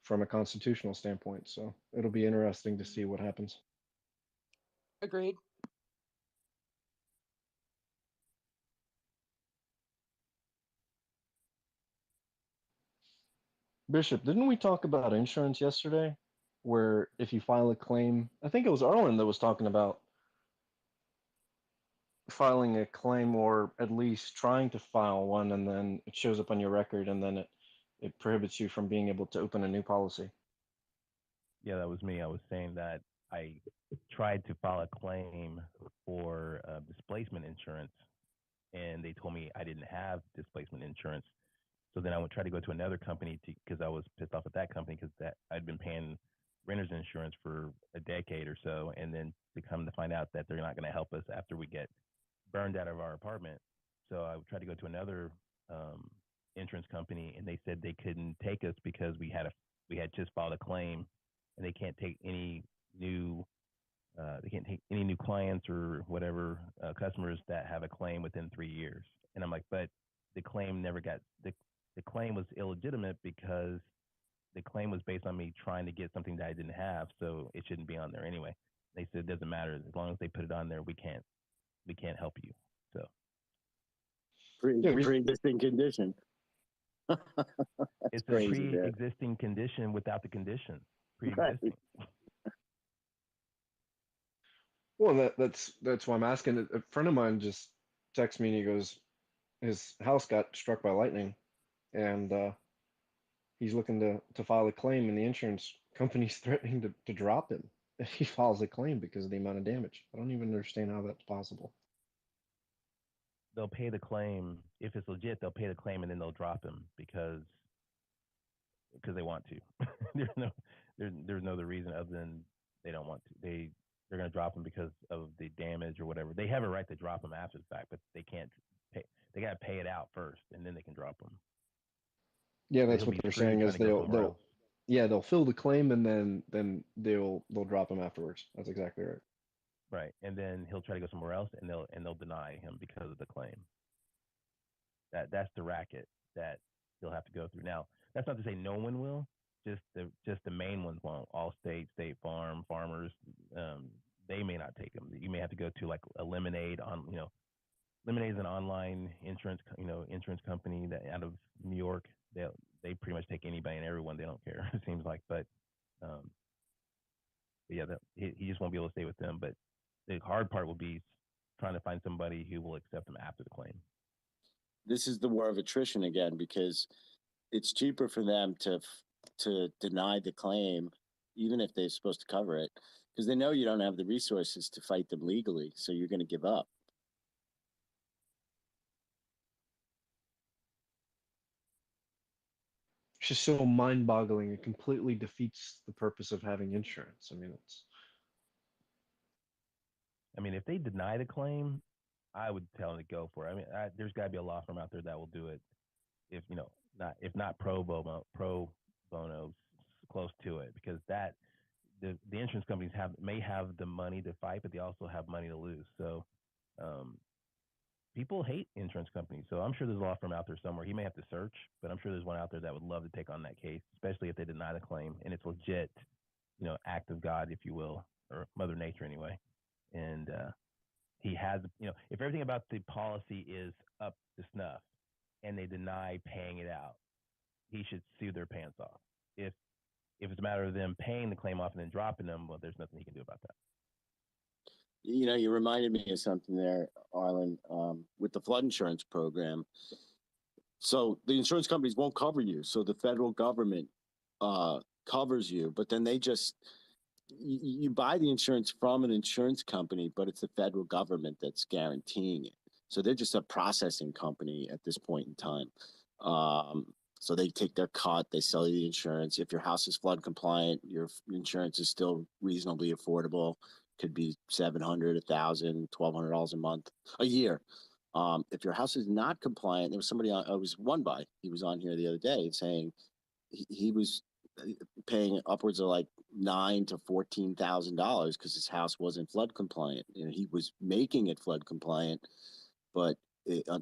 from a constitutional standpoint. So it'll be interesting to see what happens. Agreed. Bishop, didn't we talk about insurance yesterday? Where if you file a claim, I think it was Arlen that was talking about filing a claim or at least trying to file one, and then it shows up on your record, and then it prohibits you from being able to open a new policy. Yeah, that was me. I was saying that I tried to file a claim for displacement insurance, and they told me I didn't have displacement insurance. So then I would try to go to another company because I was pissed off at that company because that I'd been paying renter's insurance for a decade or so, and then to come to find out that they're not going to help us after we get burned out of our apartment. So I tried to go to another insurance company, and they said they couldn't take us because we had just filed a claim, and they can't take any new clients or whatever customers that have a claim within 3 years. And I'm like, but the claim never got the claim was illegitimate because the claim was based on me trying to get something that I didn't have, so it shouldn't be on there anyway. They said it doesn't matter as long as they put it on there. We can't help you. So Pre-existing condition. it's crazy, a pre-existing condition without the condition. Pre-existing. Right. Well, that's why I'm asking. A friend of mine just texted me and he goes, his house got struck by lightning, and he's looking to file a claim, and the insurance company's threatening to drop him if he files a claim because of the amount of damage. I don't even understand how that's possible. They'll pay the claim if it's legit. They'll pay the claim and then they'll drop him because they want to. there's no other reason other than they don't want to. They're going to drop him because of the damage or whatever. They have a right to drop him after the fact, but they can't pay. They got to pay it out first, and then they can drop him. Yeah, that's what they're saying is they'll fill the claim and then they'll drop him afterwards. That's exactly right. Right, and then he'll try to go somewhere else, and they'll deny him because of the claim. That's the racket that he'll have to go through. Now, that's not to say no one will. Just the main ones won't. Allstate, State Farm, Farmers, they may not take them. You may have to go to like a Lemonade on, Lemonade is an online insurance company that out of New York. They pretty much take anybody and everyone. They don't care. It seems like, um, but yeah, he just won't be able to stay with them. But the hard part will be trying to find somebody who will accept them after the claim. This is the war of attrition again, because it's cheaper for them to deny the claim, even if they're supposed to cover it, because they know you don't have the resources to fight them legally, so you're going to give up. It's just so mind-boggling. It completely defeats the purpose of having insurance. I mean, if they deny the claim, I would tell them to go for it. There's got to be a law firm out there that will do it. If not pro bono, close to it, because the insurance companies may have the money to fight, but they also have money to lose. So people hate insurance companies. So I'm sure there's a law firm out there somewhere. He may have to search, but I'm sure there's one out there that would love to take on that case, especially if they deny the claim and it's legit, act of God, if you will, or Mother Nature anyway. And he has, if everything about the policy is up to snuff and they deny paying it out, he should sue their pants off. If it's a matter of them paying the claim off and then dropping them, well, there's nothing he can do about that. You reminded me of something there, Arlen, with the flood insurance program. So the insurance companies won't cover you. So the federal government covers you, but then they just you buy the insurance from an insurance company, but it's the federal government that's guaranteeing it. So they're just a processing company at this point in time. So they take their cut, they sell you the insurance. If your house is flood compliant, your insurance is still reasonably affordable. Could be $700, $1,000, $1,200 a month, a year. If your house is not compliant, there was somebody I was one by. He was on here the other day saying he was paying upwards of like $9,000 to $14,000 because his house wasn't flood compliant. He was making it flood compliant, but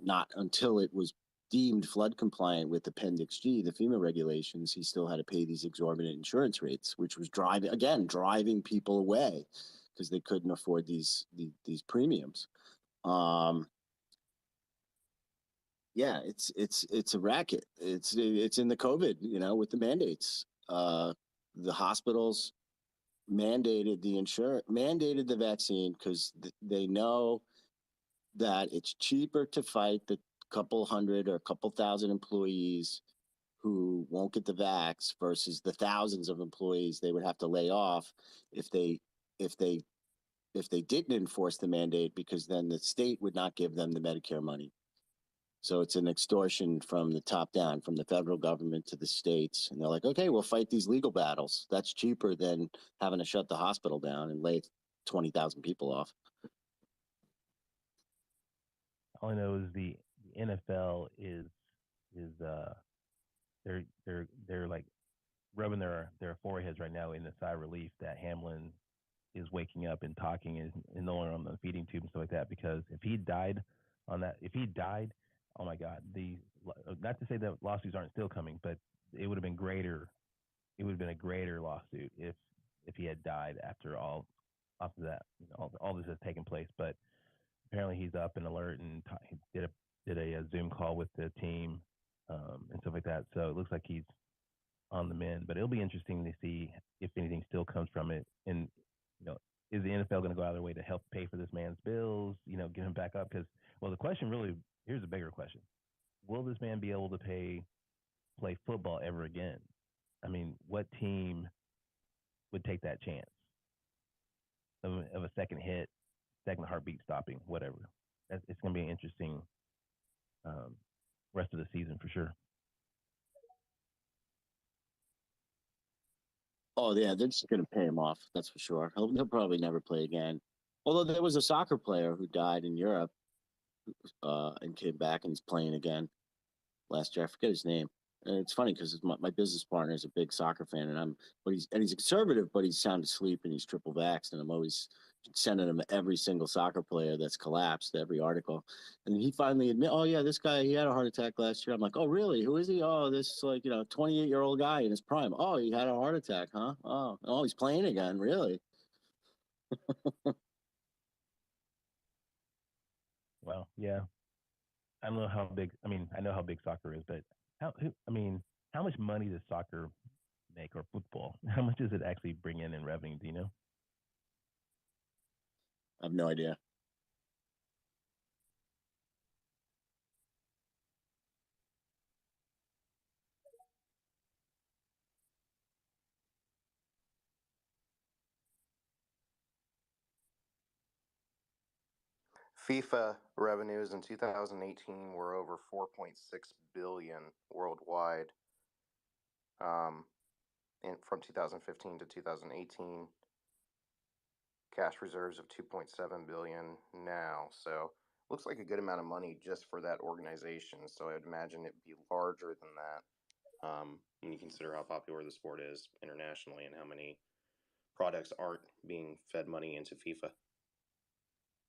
not until it was deemed flood compliant with Appendix G, the FEMA regulations. He still had to pay these exorbitant insurance rates, which was driving people away because they couldn't afford these premiums. Yeah, it's a racket. It's in the COVID, with the mandates. The hospitals mandated the vaccine because they know that it's cheaper to fight the couple hundred or a couple thousand employees who won't get the vax versus the thousands of employees they would have to lay off if they didn't enforce the mandate, because then the state would not give them the Medicare money. So it's an extortion from the top down, from the federal government to the states. And they're like, okay, we'll fight these legal battles. That's cheaper than having to shut the hospital down and lay 20,000 people off. All I know is the NFL is they're like rubbing their foreheads right now in a sigh of relief that Hamlin is waking up and talking and no longer on the feeding tube and stuff like that. Because if he died, oh my God, not to say that lawsuits aren't still coming, but it would have been greater. It would have been a greater lawsuit if he had died after after that, all this has taken place. But apparently he's up and alert and he did a Zoom call with the team and stuff like that. So it looks like he's on the mend. But it'll be interesting to see if anything still comes from it. And is the NFL going to go out of their way to help pay for this man's bills? Get him back up? Because the question really, here's a bigger question: will this man be able to play football ever again? I mean, what team would take that chance of a second hit, second heartbeat stopping, whatever? It's going to be an interesting rest of the season for sure. Oh yeah, they're just going to pay him off. That's for sure. He'll probably never play again. Although there was a soccer player who died in Europe and came back and he's playing again last year. I forget his name. And it's funny because my business partner is a big soccer fan, and he's a conservative, but he's sound asleep and he's triple vaxxed, and I'm always sending him every single soccer player that's collapsed, every article. And he finally admit, oh yeah, this guy, he had a heart attack last year. I'm like, oh really? Who is he? Oh, this 28-year-old guy in his prime. Oh, he had a heart attack, huh? Oh, he's playing again, really? Well, yeah. I don't know how big. I mean, I know how big soccer is, but I mean, how much money does soccer make or football? How much does it actually bring in revenue? Do you know? I have no idea. FIFA revenues in 2018 were over 4.6 billion worldwide. From 2015 to 2018, cash reserves of 2.7 billion now. So looks like a good amount of money just for that organization. So I'd imagine it'd be larger than that. When you consider how popular the sport is internationally and how many products aren't being fed money into FIFA.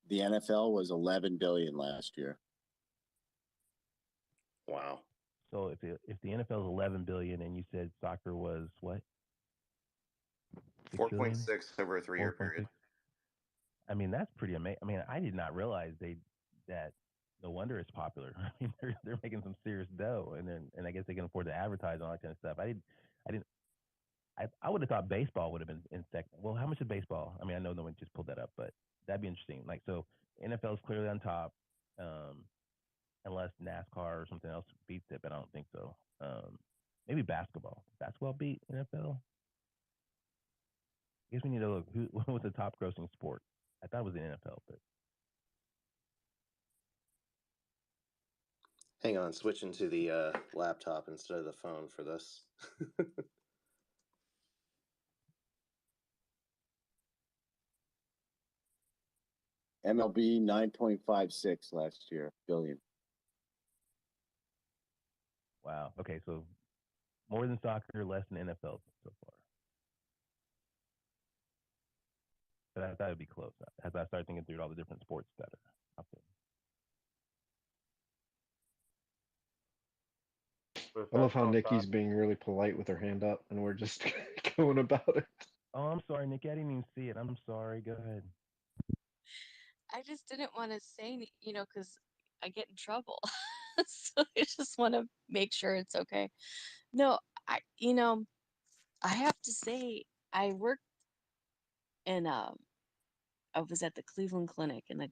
The NFL was 11 billion last year. Wow. So if the NFL is 11 billion and you said soccer was what? 4.6 over a 3-year period. I mean, that's pretty amazing. I mean, I did not realize that. No wonder it's popular. I mean, they're making some serious dough, and I guess they can afford to advertise all that kind of stuff. I would have thought baseball would have been in second. Well, how much is baseball? I mean, I know no one just pulled that up, but that'd be interesting. Like, so NFL is clearly on top, unless NASCAR or something else beats it, but I don't think so. Maybe basketball. Basketball beat NFL. I guess we need to look who was the top grossing sport. I thought it was the NFL, but hang on, switching to the laptop instead of the phone for this. MLB 9.56 last year billion. Wow. Okay, so more than soccer, less than NFL so far. But I thought it'd be close. As I started thinking through all the different sports that are out there. I love how Nikki's being really polite with her hand up, and we're just going about it. Oh, I'm sorry, Nikki. I didn't even see it. I'm sorry. Go ahead. I just didn't want to say, because I get in trouble. So I just want to make sure it's okay. No, I have to say, I worked in, I was at the Cleveland Clinic in the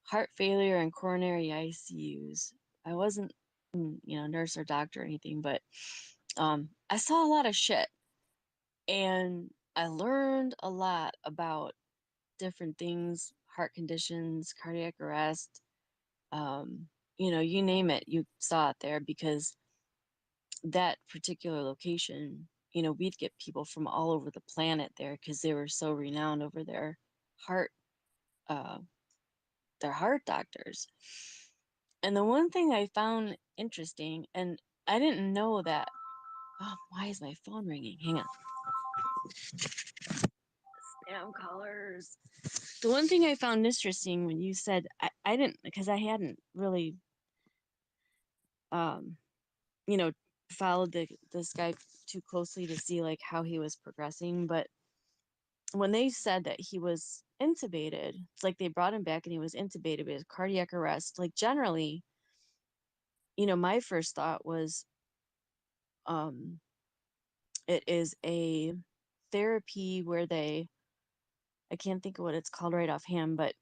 heart failure and coronary ICUs. I wasn't, nurse or doctor or anything, but I saw a lot of shit, and I learned a lot about different things, heart conditions, cardiac arrest, you name it, you saw it there, because that particular location, we'd get people from all over the planet there because they were so renowned over heart, uh, their heart doctors. And the one thing I found interesting, and I didn't know that. Oh, why is my phone ringing? Hang on. Spam callers. The one thing I found interesting when you said, I didn't, because I hadn't really, um, you know, followed this guy too closely to see like how he was progressing. But when they said that he was intubated, it's like they brought him back and he was intubated with cardiac arrest. Like generally, my first thought was, um, it is a therapy where I can't think of what it's called right offhand, but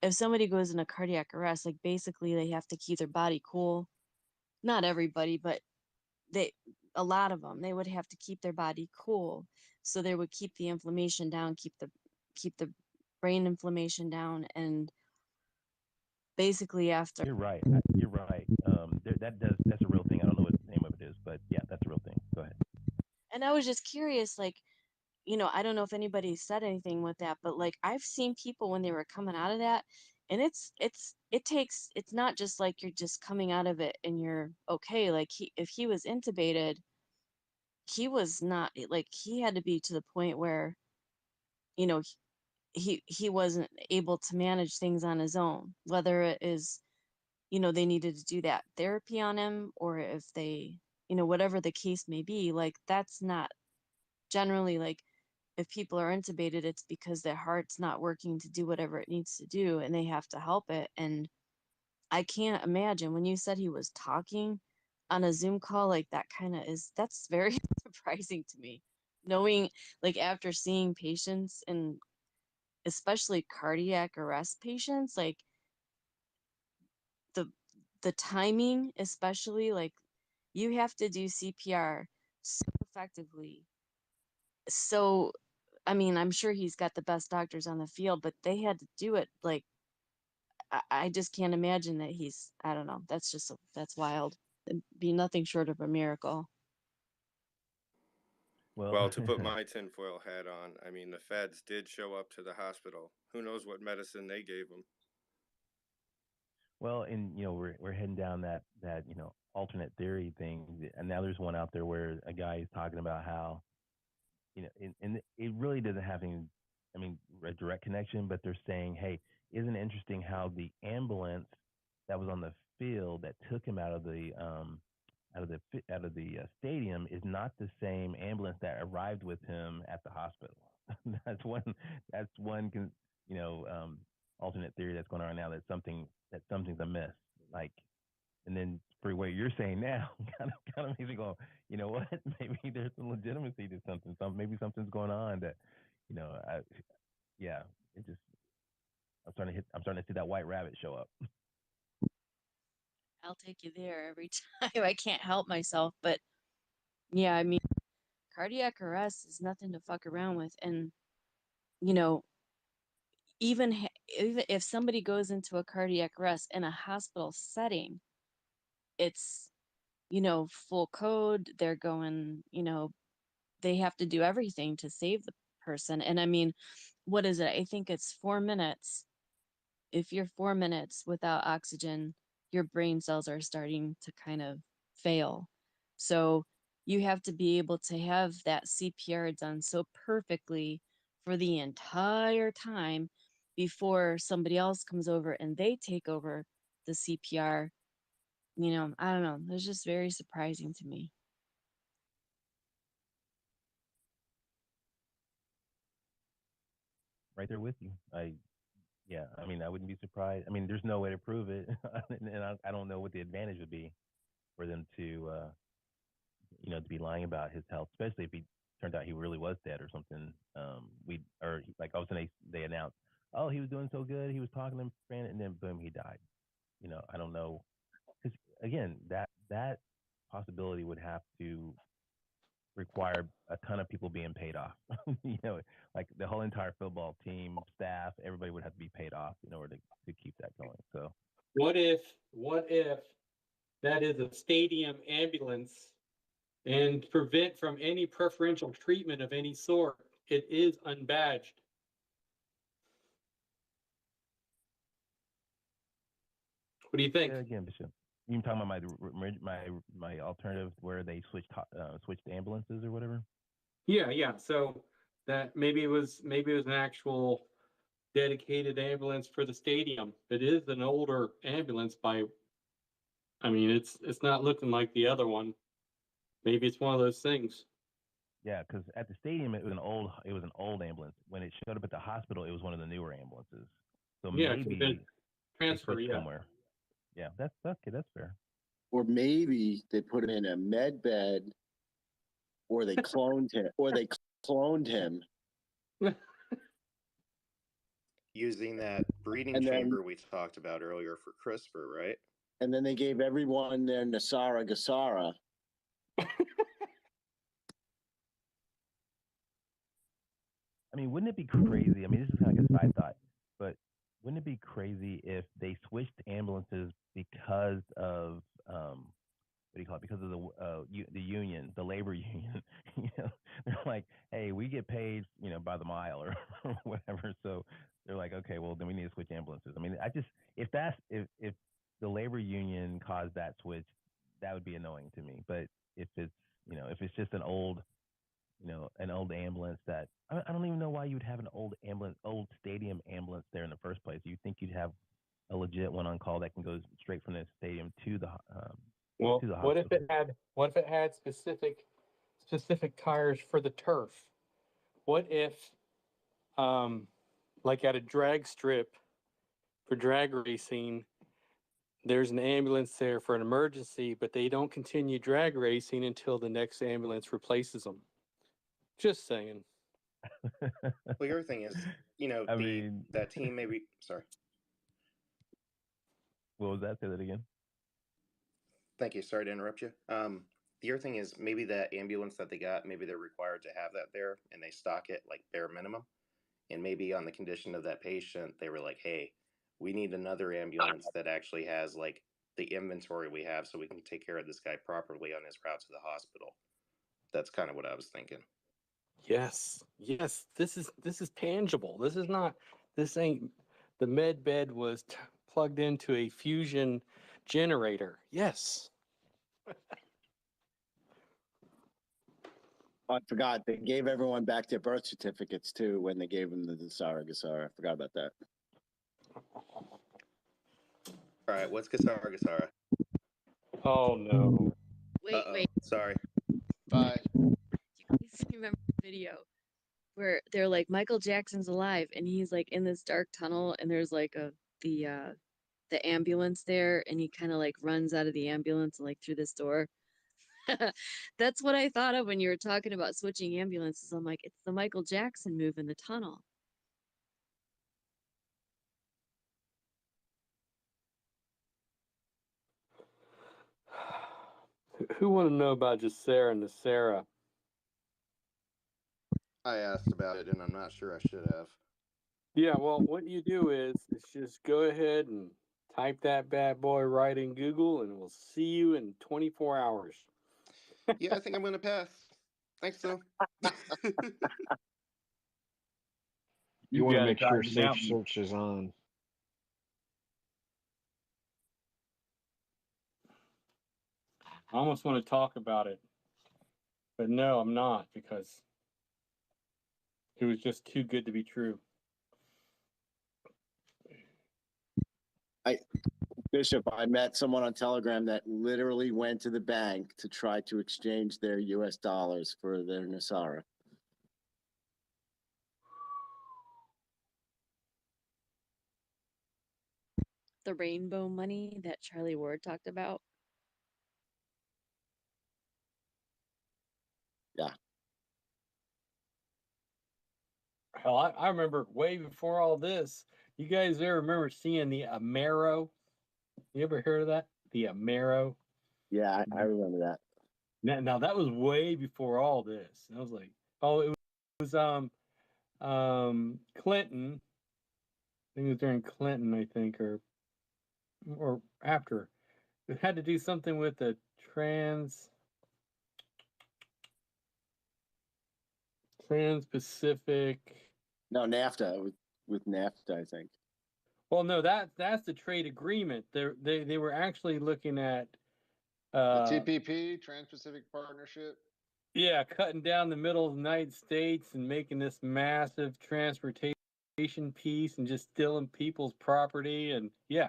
if somebody goes in a cardiac arrest, like basically they have to keep their body cool. Not everybody, but a lot of them, they would have to keep their body cool, so they would keep the inflammation down, keep the brain inflammation down, and basically after. You're right. You're right. That's a real thing. I don't know what the name of it is, but yeah, that's a real thing. Go ahead. And I was just curious, like, I don't know if anybody said anything with that, but like I've seen people when they were coming out of that, and it's not just like you're just coming out of it and you're okay. Like if he was intubated, he was not, like, he had to be to the point where, you know, he wasn't able to manage things on his own, whether it is, they needed to do that therapy on him, or if they, whatever the case may be, like that's not generally like if people are intubated, it's because their heart's not working to do whatever it needs to do and they have to help it. And I can't imagine when you said he was talking on a Zoom call, like that that's very surprising to me. Knowing, like, after seeing patients and especially cardiac arrest patients, like the the timing, especially like you have to do CPR so effectively. So, I mean, I'm sure he's got the best doctors on the field, but they had to do it like I just can't imagine that I don't know. That's wild. It'd be nothing short of a miracle. Well, Well, to put my tinfoil hat on, I mean, the feds did show up to the hospital. Who knows what medicine they gave him? well, and we're heading down that alternate theory thing, and now there's one out there where a guy is talking about how and it really doesn't have any, I mean, a direct connection, but they're saying, hey, isn't it interesting how the ambulance that was on the field that took him out of the stadium is not the same ambulance that arrived with him at the hospital. that's one that's one alternate theory that's going on now, that something's amiss. Like, and then for what you're saying now, kind of makes me go, you know what? Maybe there's some legitimacy to something. Maybe something's going on that, yeah. It just I'm starting to see that white rabbit show up. I'll take you there every time. I can't help myself, but yeah, I mean, cardiac arrest is nothing to fuck around with. And, you know, even if somebody goes into a cardiac arrest in a hospital setting, it's, full code. They're going, they have to do everything to save the person. And I mean, what is it? I think it's 4 minutes. If you're 4 minutes without oxygen, your brain cells are starting to kind of fail. So you have to be able to have that CPR done so perfectly for the entire time before somebody else comes over and they take over the CPR. I don't know. It's just very surprising to me. Right there with you. Yeah, I mean, I wouldn't be surprised. I mean, there's no way to prove it, and I don't know what the advantage would be for them to be lying about his health, especially if he turned out he really was dead or something. Like all of a sudden they announced, oh, he was doing so good, he was talking to him, friend, and then boom, he died. I don't know, because again, that possibility would have to require a ton of people being paid off. Like the whole entire football team, staff, everybody would have to be paid off in order to keep that going. So What if that is a stadium ambulance and prevent from any preferential treatment of any sort? It is unbadged. What do you think? again, Bishop, you talking about my alternative where they switched ambulances or whatever? Yeah. So that maybe it was an actual dedicated ambulance for the stadium. It is an older ambulance I mean, it's not looking like the other one. Maybe it's one of those things. Yeah, because at the stadium it was an old ambulance. When it showed up at the hospital, it was one of the newer ambulances. So Yeah, it could have been maybe they transfer. switched Yeah. somewhere. Yeah, that's okay. That's fair. Or maybe they put him in a med bed, or they cloned him, Using that breeding And then- chamber we talked about earlier for CRISPR, right? and then they gave everyone their Nasara Gasara. I mean, wouldn't it be crazy? I mean, this is kind of like a side thought, but wouldn't it be crazy if they switched ambulances because of what do you call it? Because of the union, the labor union. They're like, hey, we get paid, by the mile or whatever. So they're like, okay, well then we need to switch ambulances. I mean, if the labor union caused that switch, that would be annoying to me. But if it's just an old ambulance that I don't even know why you would have an old stadium ambulance there in the first place. You think you'd have a legit one on call that can go straight from the stadium to the Well, to the what if hospital. it had specific tires for the turf? What if, like at a drag strip for drag racing, there's an ambulance there for an emergency, but they don't continue drag racing until the next ambulance replaces them. Just saying. Well, your thing is, I mean, that team maybe. Sorry. what was that? Say that again. Thank you. Sorry to interrupt you. The other thing is maybe that ambulance that they got, maybe they're required to have that there, and they stock it like bare minimum. And maybe on the condition of that patient, they were like, "Hey, we need another ambulance that actually has like the inventory we have, so we can take care of this guy properly on his route to the hospital." That's kind of what I was thinking. Yes, yes. This is tangible. This is not. This ain't. The med bed was plugged into a fusion generator. Yes. I forgot they gave everyone back their birth certificates too when they gave them the Gasara. I forgot about that. All right, what's Gasara? Oh no. Wait. Sorry. Bye. You guys remember the video where they're like Michael Jackson's alive and he's like in this dark tunnel and there's like the ambulance there and he kind of like runs out of the ambulance like through this door. That's what I thought of when you were talking about switching ambulances. I'm like, it's the Michael Jackson move in the tunnel. Who want to know about just Sarah and the Sarah? I asked about it, and I'm not sure I should have. Yeah, well, what you do is just go ahead and type that bad boy right in Google, and we'll see you in 24 hours. Yeah, I think I'm gonna pass. Thanks, though. You want to gotta make sure climb the safe mountain. search is on. I almost want to talk about it, but no, I'm not because it was just too good to be true. Bishop, I met someone on Telegram that literally went to the bank to try to exchange their US dollars for their Nasara. The rainbow money that Charlie Ward talked about. Yeah. Hell, I remember way before all this. You guys ever remember seeing the Amero? You ever heard of that? The Amero? Yeah, I remember that. Now that was way before all this. I was like, oh, it was Clinton. I think it was during Clinton, I think, or after. It had to do something with the Trans-Pacific. No, NAFTA with NAFTA, I think. Well, no, that's the trade agreement. They were actually looking at The TPP, Trans-Pacific Partnership. yeah, cutting down the middle of the United States and making this massive transportation piece and just stealing people's property and yeah.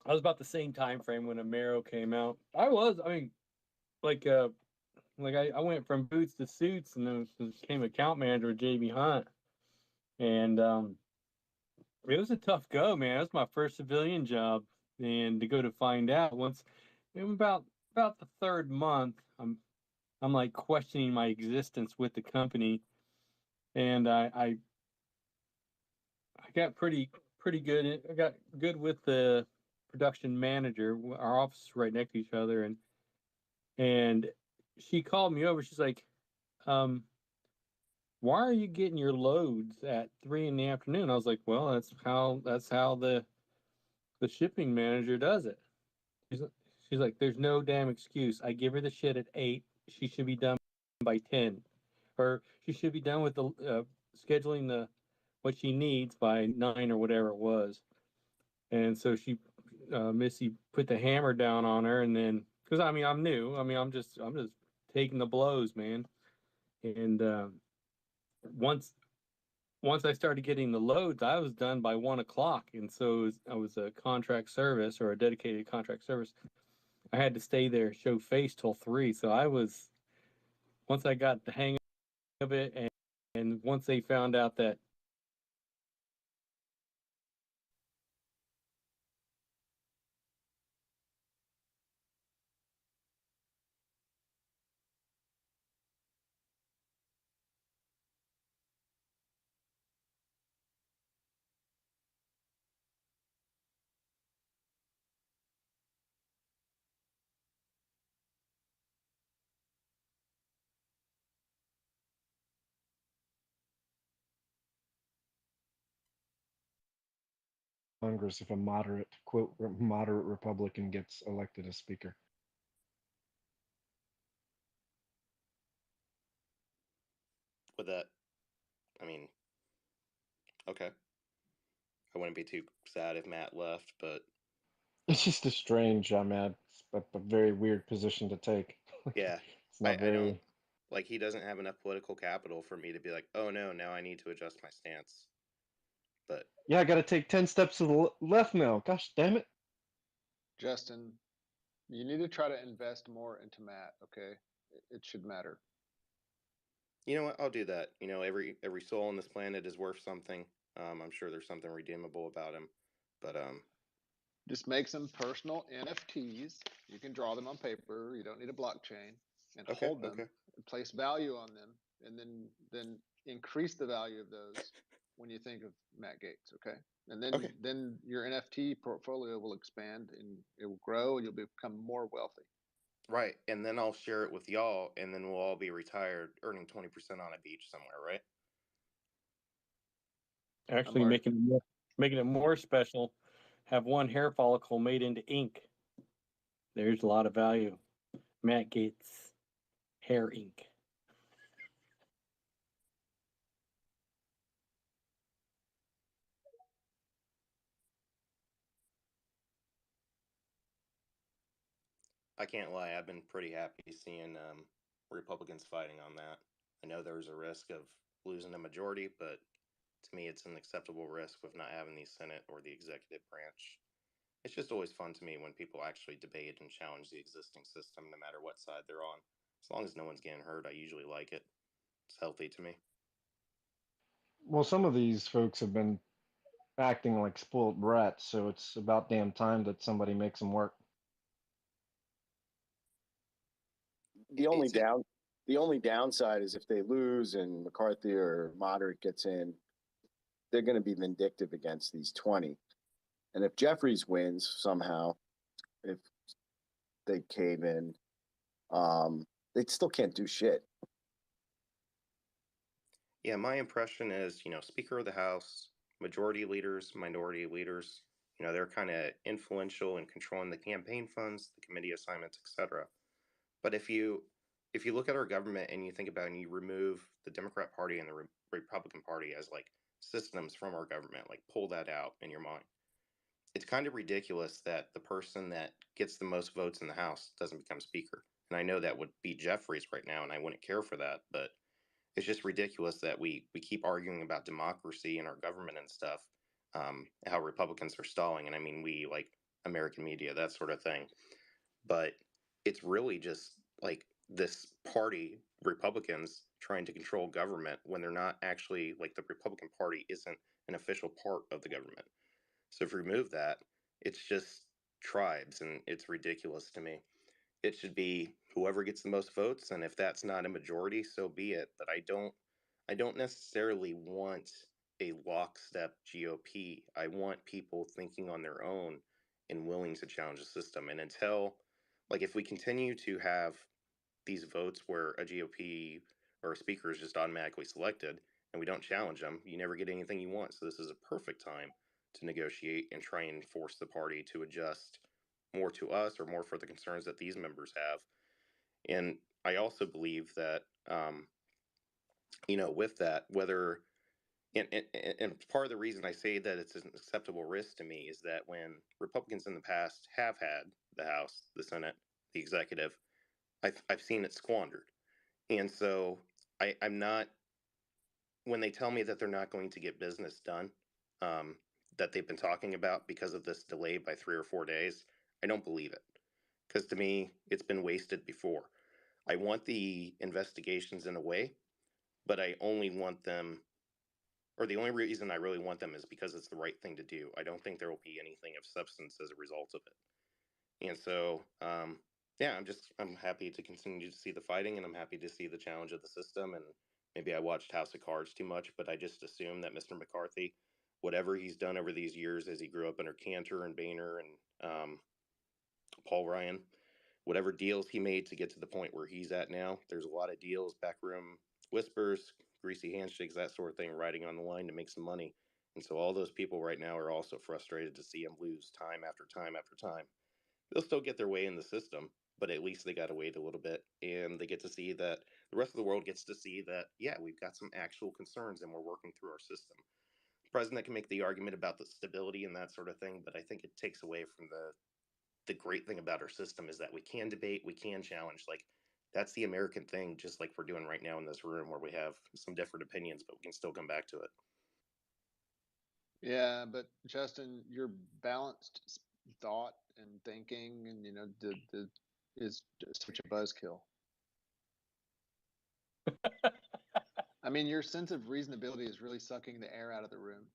I was about the same time frame when Amero came out. I mean, like I went from boots to suits and then became account manager with JB Hunt. And it was a tough go, man. It was my first civilian job. And to go to find out once about the third month, I'm like questioning my existence with the company. And I got pretty good. I got good with the production manager. Our office is right next to each other, and she called me over. She's like, "Why are you getting your loads at 3 in the afternoon?" I was like, "Well, that's how the shipping manager does it." She's she's like, "There's no damn excuse. I give her the shit at 8. She should be done by 10, or she should be done with the scheduling the what she needs by 9 or whatever it was." And so Missy put the hammer down on her, and then because I mean I'm new, I mean I'm just taking the blows, man. And once I started getting the loads, I was done by 1 o'clock, and so I was a contract service or a dedicated contract service. I had to stay there, show face till 3, so I was once I got the hang of it, and once they found out that Congress if a moderate, quote, moderate Republican gets elected as speaker. With that, I mean, okay. I wouldn't be too sad if Matt left, but It's just a strange, a very weird position to take. yeah, It's not I don't very. like he doesn't have enough political capital for me to be like, oh no, now I need to adjust my stance. But Yeah, I got to take 10 steps to the left now. Gosh damn it. Justin, you need to try to invest more into Matt. Okay, it should matter. you know what? I'll do that. You know, every soul on this planet is worth something. I'm sure there's something redeemable about him, but Just make some personal NFTs. You can draw them on paper. You don't need a blockchain, and okay, hold them okay. and place value on them, and then increase the value of those when you think of Matt Gates. Okay, and Okay. then your NFT portfolio will expand and it will grow, and you'll become more wealthy. Right, and then I'll share it with y'all, and then we'll all be retired, earning 20% on a beach somewhere, right? actually already- making it more special, have one hair follicle made into ink. There's a lot of value. Matt Gates hair ink. I can't lie, I've been pretty happy seeing Republicans fighting on that. I know there's a risk of losing a majority, but to me, it's an acceptable risk with not having the Senate or the executive branch. It's just always fun to me when people actually debate and challenge the existing system, no matter what side they're on. As long as no one's getting hurt, I usually like it. It's healthy to me. Well, some of these folks have been acting like spoiled brats, so it's about damn time that somebody makes them work. The only It's a, down, the only downside is if they lose and McCarthy or moderate gets in, they're going to be vindictive against these 20. And if Jeffries wins somehow, if they cave in, they still can't do shit. yeah, my impression is, Speaker of the House, majority leaders, minority leaders, they're kind of influential in controlling the campaign funds, the committee assignments, etc. But if you look at our government and you think about it and you remove the Democrat Party and the Republican Party as like systems from our government, like pull that out in your mind. It's kind of ridiculous that the person that gets the most votes in the House doesn't become Speaker. And I know that would be Jeffries right now, and I wouldn't care for that, but it's just ridiculous that we keep arguing about democracy and our government and stuff, how Republicans are stalling, and I mean we like American media, that sort of thing. But it's really just like this party, Republicans, trying to control government when they're not actually like the Republican Party isn't an official part of the government. So if you remove that, it's just tribes, and it's ridiculous to me. It should be whoever gets the most votes, and if that's not a majority, so be it. But I don't necessarily want a lockstep GOP. I want people thinking on their own and willing to challenge the system. And until, like, if we continue to have these votes where a GOP or a speaker is just automatically selected and we don't challenge them, you never get anything you want. So this is a perfect time to negotiate and try and force the party to adjust more to us or more for the concerns that these members have. And I also believe that, with that, whether and part of the reason I say that it's an acceptable risk to me is that when Republicans in the past have had the House, the Senate, the executive, I've seen it squandered. And so I'm not, when they tell me that they're not going to get business done, that they've been talking about because of this delay by 3 or 4 days, I don't believe it. Because to me, it's been wasted before. I want the investigations in a way, but I only want them, or the only reason I really want them is because it's the right thing to do. I don't think there will be anything of substance as a result of it. And so, yeah, I'm happy to continue to see the fighting, and I'm happy to see the challenge of the system. And maybe I watched House of Cards too much, but I just assume that Mr. McCarthy, whatever he's done over these years as he grew up under Cantor and Boehner and Paul Ryan, whatever deals he made to get to the point where he's at now, there's a lot of deals, backroom whispers, greasy handshakes, that sort of thing, riding on the line to make some money. And so all those people right now are also frustrated to see him lose time after time after time. They'll still get their way in the system, but at least they got to wait a little bit, and they get to see that the rest of the world gets to see that, yeah, we've got some actual concerns and we're working through our system. The president can make the argument about the stability and that sort of thing, but I think it takes away from the great thing about our system is that we can debate, we can challenge. Like, that's the American thing, just like we're doing right now in this room, where we have some different opinions, but we can still come back to it. Yeah, but Justin, your balanced thought and thinking, and the is such a buzzkill. I mean, your sense of reasonability is really sucking the air out of the room.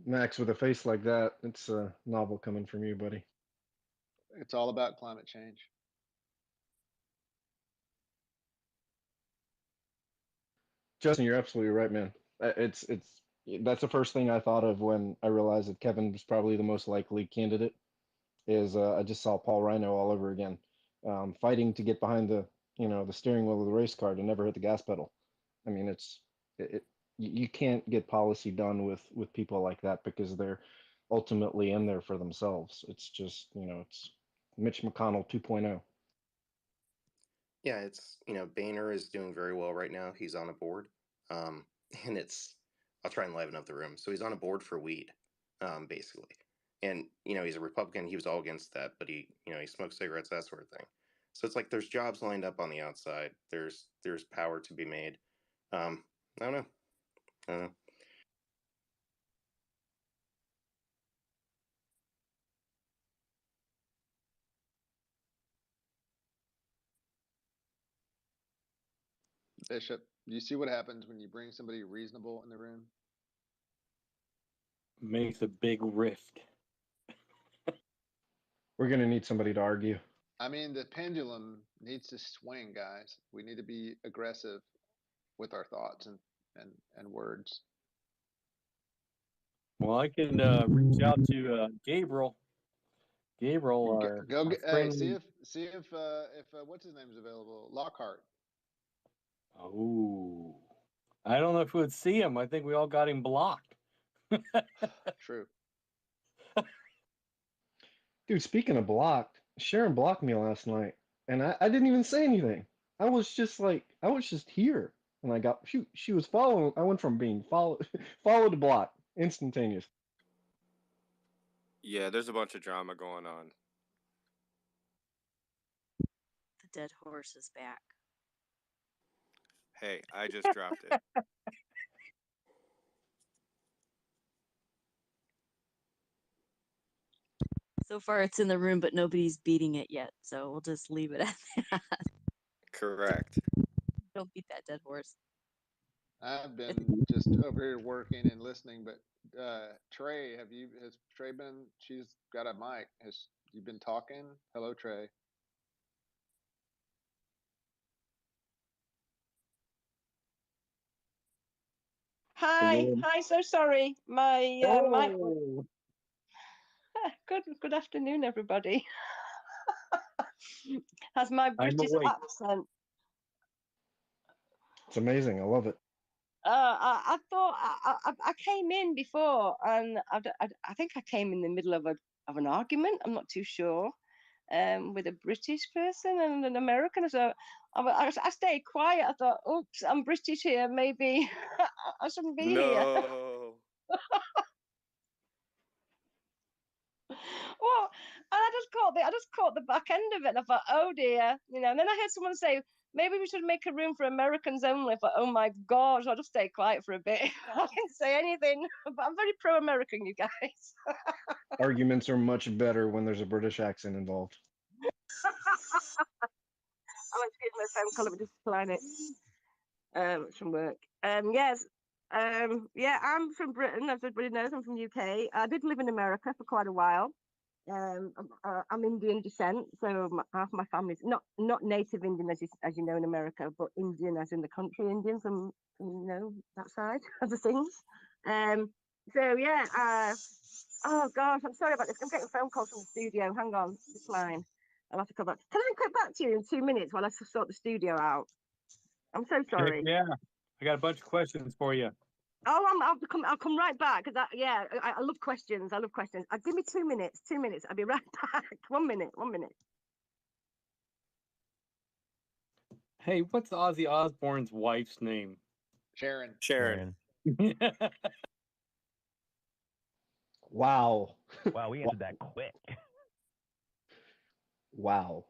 Max, with a face like that, it's a novel coming from you, buddy. It's all about climate change. Justin, you're absolutely right, man. It's that's the first thing I thought of when I realized that Kevin was probably the most likely candidate. Is I just saw Paul Rhino all over again, fighting to get behind the steering wheel of the race car to never hit the gas pedal. I mean, you can't get policy done with people like that because they're ultimately in there for themselves. It's just it's Mitch McConnell 2.0. Yeah, it's, Boehner is doing very well right now. He's on a board. Um, and I'll try and liven up the room. So he's on a board for weed, basically. And, he's a Republican. He was all against that, but he smokes cigarettes, that sort of thing. So it's like there's jobs lined up on the outside. There's power to be made. I don't know. I don't know. Bishop, you see what happens when you bring somebody reasonable in the room? Makes a big rift. We're gonna need somebody to argue. I mean, the pendulum needs to swing, guys. We need to be aggressive with our thoughts and words. Well, I can reach out to Gabriel. Gabriel, our, Go our get, hey, friendly. see if what's his name is available. Lockhart. Oh, I don't know if we would see him. I think we all got him blocked. True. Dude, speaking of blocked, Sharon blocked me last night, and I didn't even say anything. I was just here, and she was following. I went from being followed followed to blocked, instantaneous. Yeah, there's a bunch of drama going on. The dead horse is back. Hey, I just dropped it. So far, it's in the room, but nobody's beating it yet. So we'll just leave it at that. Correct. Don't beat that dead horse. I've been just over here working and listening, but Trey, has Trey been? She's got a mic. Has you been talking? Hello, Trey. Hi, hi. So sorry, my mic. Oh, Good afternoon, everybody. Has my I'm British awake. accent? It's amazing. I love it. I thought I came in before, and I think I came in the middle of an argument. I'm not too sure. With a British person and an American, so I stayed quiet. I thought, oops, I'm British here. Maybe I shouldn't be here. No. Well, and I just got caught the back end of it, and I thought, oh dear, you know. And then I heard someone say, maybe we should make a room for Americans only. I thought, oh my gosh, I'll just stay quiet for a bit. I didn't say anything, but I'm very pro-American, you guys. Arguments are much better when there's a British accent involved. I went to give my phone call, let me just decline it. From work. Yes. Yeah, I'm from Britain, as everybody knows. I'm from UK. I did live in America for quite a while. I'm Indian descent, so half my family's not native Indian as you know in America, but Indian as in the country Indian from you know that side of the things. So yeah. Oh gosh, I'm sorry about this. I'm getting phone calls from the studio. Hang on, it's mine. I'll have to come back. Can I get back to you in 2 minutes while I sort the studio out? I'm so sorry. Yeah, I got a bunch of questions for you. Oh, I'll come right back because I love questions. I love questions. Give me 2 minutes. 2 minutes. I'll be right back. 1 minute. 1 minute. Hey, what's Ozzy Osbourne's wife's name? Sharon. Sharon. Wow. Wow, we answered that quick. Wow.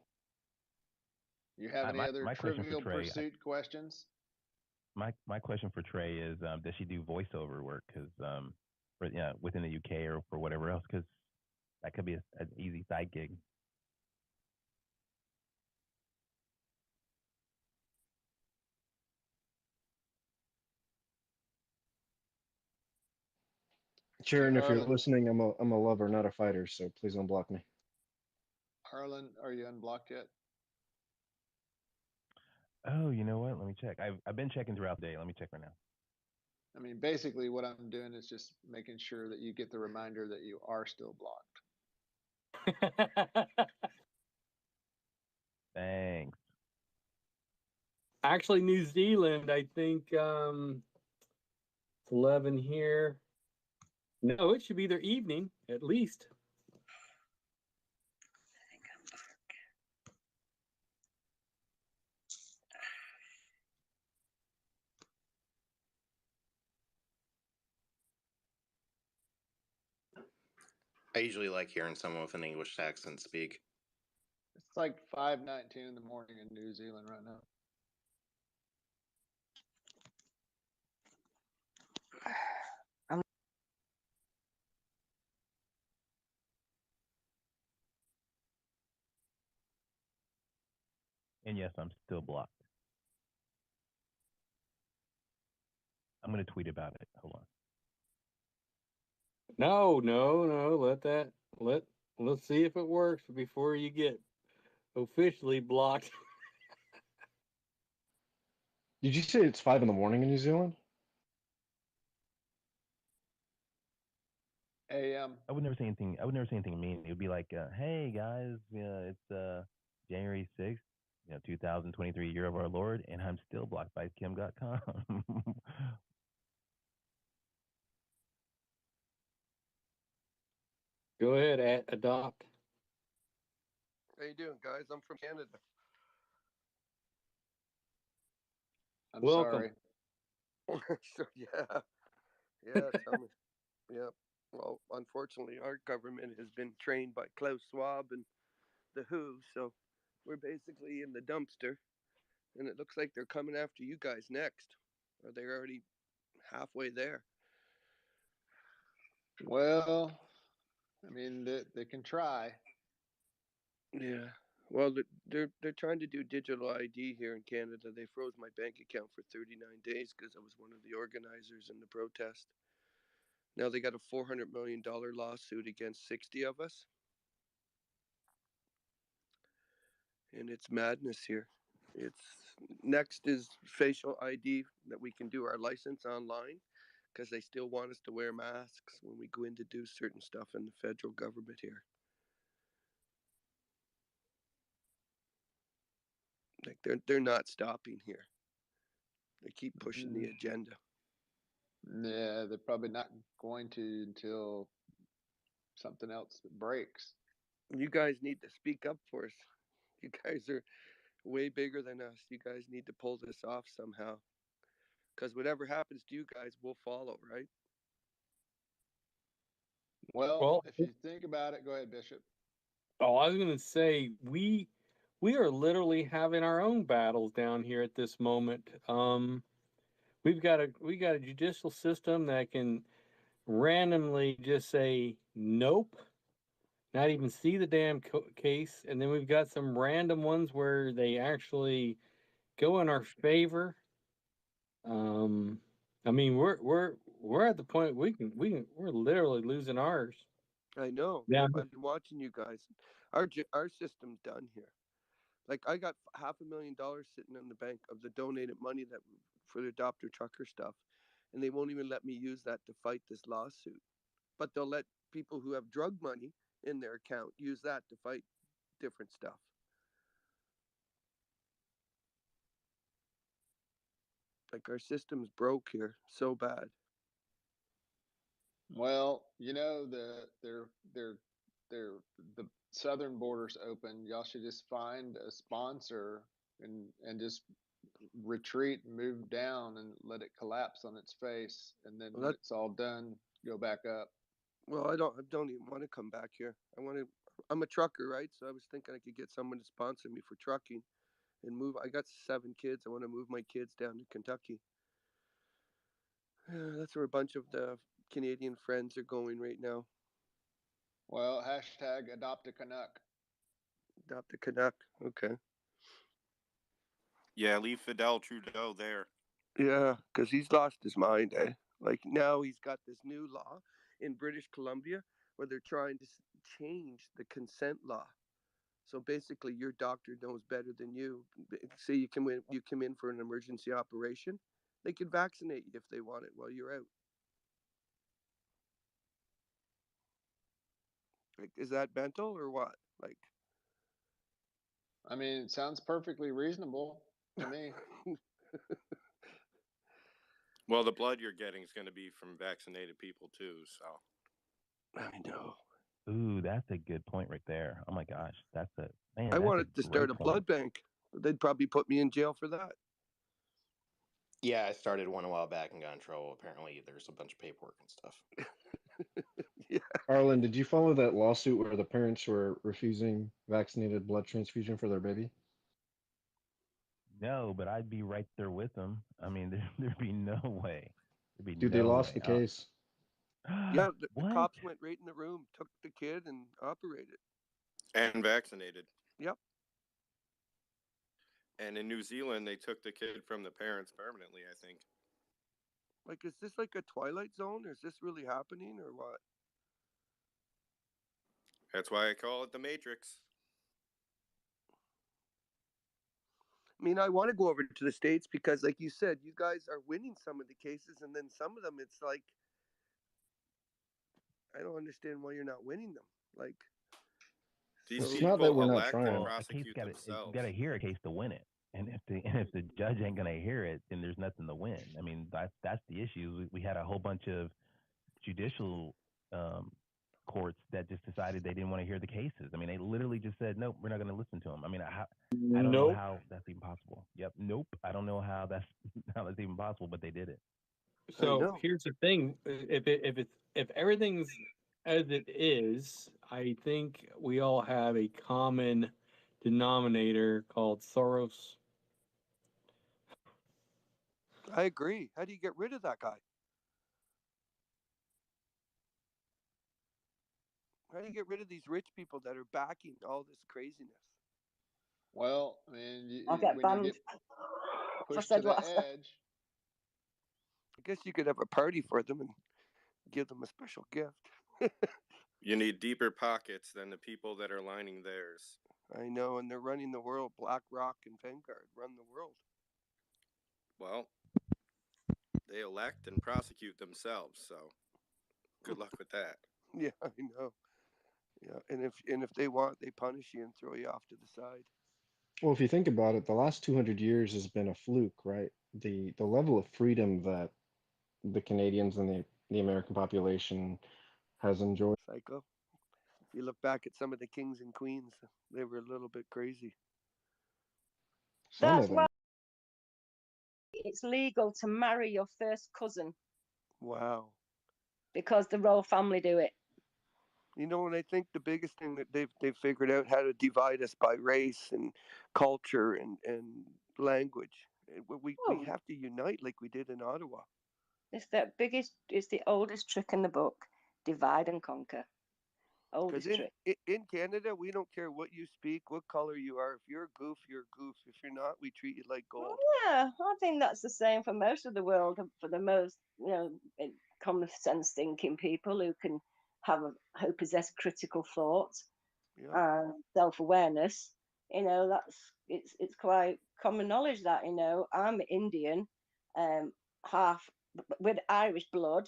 You have any other my question for Trivial Trey, Pursuit questions? my question for Trey is, does she do voiceover work? Because within the UK or for whatever else, because that could be an easy side gig. Sharon, if you're Arlen, listening, I'm a lover, not a fighter, so please don't block me. Arlen, are you unblocked yet? Oh, you know what? Let me check. I've been checking throughout the day. Let me check right now. I mean, basically, what I'm doing is just making sure that you get the reminder that you are still blocked. Thanks. Actually, New Zealand, I think it's 11 here. No, it should be their evening at least. I usually like hearing someone with an English accent speak. It's like 5:19 in the morning in New Zealand right now. And yes, I'm still blocked. I'm gonna tweet about it. Hold on. No. Let's see if it works before you get officially blocked. Did you say it's 5 in the morning in New Zealand? AM. I would never say anything. I would never say anything mean. It would be like, "Hey guys, it's January 6th, 2023, year of our Lord, and I'm still blocked by Kim.com." Go ahead, adopt. How you doing, guys? I'm from Canada. I'm Welcome. sorry. So yeah. Tell me. Yeah. Well, unfortunately, our government has been trained by Klaus Schwab and the WHO, so we're basically in the dumpster, and it looks like they're coming after you guys next. Or they're already halfway there. Well, I mean, they can try. Yeah. Well, they're trying to do digital ID here in Canada. They froze my bank account for 39 days because I was one of the organizers in the protest. Now they got a $400 million lawsuit against 60 of us. And it's madness here. It's next is facial ID that we can do our license online because they still want us to wear masks when we go in to do certain stuff in the federal government here. Like they're not stopping here. They keep pushing the agenda. Yeah, they're probably not going to until something else breaks. You guys need to speak up for us. You guys are way bigger than us. You guys need to pull this off somehow. Because whatever happens to you guys, we'll follow, right? Well, Well, if you think about it, go ahead, Bishop. Oh, I was gonna say we are literally having our own battles down here at this moment. We got a judicial system that can randomly just say nope, not even see the damn case, and then we've got some random ones where they actually go in our favor. Um, I mean, we're at the point we're literally losing ours. I know. Yeah. I've been watching you guys. Our system's done here. Like I got $500,000 sitting in the bank of the donated money that for the adopter trucker stuff, and they won't even let me use that to fight this lawsuit. But they'll let people who have drug money in their account use that to fight different stuff. Like our system's broke here so bad. Well, you know, they're the southern border's open. Y'all should just find a sponsor and just retreat and move down and let it collapse on its face, and then Well, when it's all done, go back up. well, I don't even want to come back here. I'm a trucker, right? So I was thinking I could get someone to sponsor me for trucking and move. I got 7 kids. I want to move my kids down to Kentucky. That's where a bunch of the Canadian friends are going right now. Well, hashtag adopt a Canuck. Adopt a Canuck. Okay. Yeah, leave Fidel Trudeau there. Yeah, because he's lost his mind, eh? Like now he's got this new law in British Columbia where they're trying to change the consent law. So basically, your doctor knows better than you. Say you come in for an emergency operation, they can vaccinate you if they want it while you're out. Like, is that mental or what? Like, I mean, it sounds perfectly reasonable to me. Well, the blood you're getting is going to be from vaccinated people too. So I know. Ooh, that's a good point right there. Oh my gosh, that's a man. I That's wanted a to start great a point. blood bank, but they'd probably put me in jail for that. Yeah, I started one a while back and got in trouble. Apparently, there's a bunch of paperwork and stuff. Yeah. Arlen, did you follow that lawsuit where the parents were refusing vaccinated blood transfusion for their baby? No, but I'd be right there with them. I mean, there'd be no way. There'd be Dude, they no lost way. the case. Yeah, the What? cops went right in the room, took the kid, and operated. and vaccinated. Yep. And in New Zealand, they took the kid from the parents permanently, I think. Like, is this like a Twilight Zone? Or is this really happening, or what? That's why I call it the Matrix. I mean, I want to go over to the States because, like you said, you guys are winning some of the cases, and then some of them, it's like, I don't understand why you're not winning them. Like, These It's so not that people we're not elect and trying. Well, a case prosecute got to themselves. got to hear a case to win it, and if the judge ain't gonna hear it, then there's nothing to win. I mean, that's the issue. We had a whole bunch of judicial courts that just decided they didn't want to hear the cases. I mean, they literally just said, nope, we're not going to listen to them. I mean, I don't know Nope. how that's even possible. Yep, nope. I don't know how that's how that's even possible, but they did it. I So know. here's the thing: if everything's as it is, I think we all have a common denominator called Soros. I agree. How do you get rid of that guy? How do you get rid of these rich people that are backing all this craziness? Well, I mean, I'll get when you banned get if I pushed said to the what I said. edge, I guess you could have a party for them and give them a special gift. You need deeper pockets than the people that are lining theirs. I know, and they're running the world. BlackRock and Vanguard run the world. Well, they elect and prosecute themselves, so good luck with that. Yeah, I know. Yeah, and if they want, they punish you and throw you off to the side. Well, if you think about it, the last 200 years has been a fluke, right? The level of freedom that the Canadians and the American population has enjoyed. Psycho. You look back at some of the kings and queens; they were a little bit crazy. Some That's of them. why it's legal to marry your first cousin Wow. because the royal family do it. You know, and I think the biggest thing that they've figured out how to divide us by race and culture and language. We Oh, have to unite like we did in Ottawa. it's the oldest trick in the book. Divide and conquer. Because Oldest trick. in Canada, we don't care what you speak, what color you are. If you're a goof, you're a goof. If you're not, we treat you like gold. Yeah, I think that's the same for most of the world. For the most, common sense thinking people who can who possess critical thought Yeah, and self awareness. That's it's quite common knowledge that I'm Indian, half with Irish blood,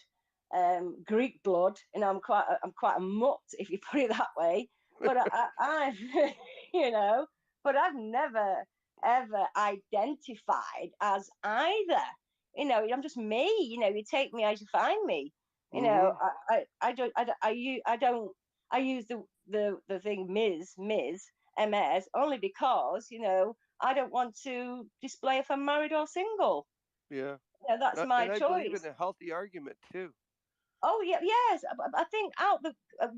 Greek blood. I'm quite a mutt if you put it that way. But I've you know, but I've never ever identified as either. I'm just me. You take me as you find me. mm-hmm. I use the thing MS only because I don't want to display if I'm married or single. Yeah. That's my And I believe in choice. a healthy argument too. Oh yeah, yes. I think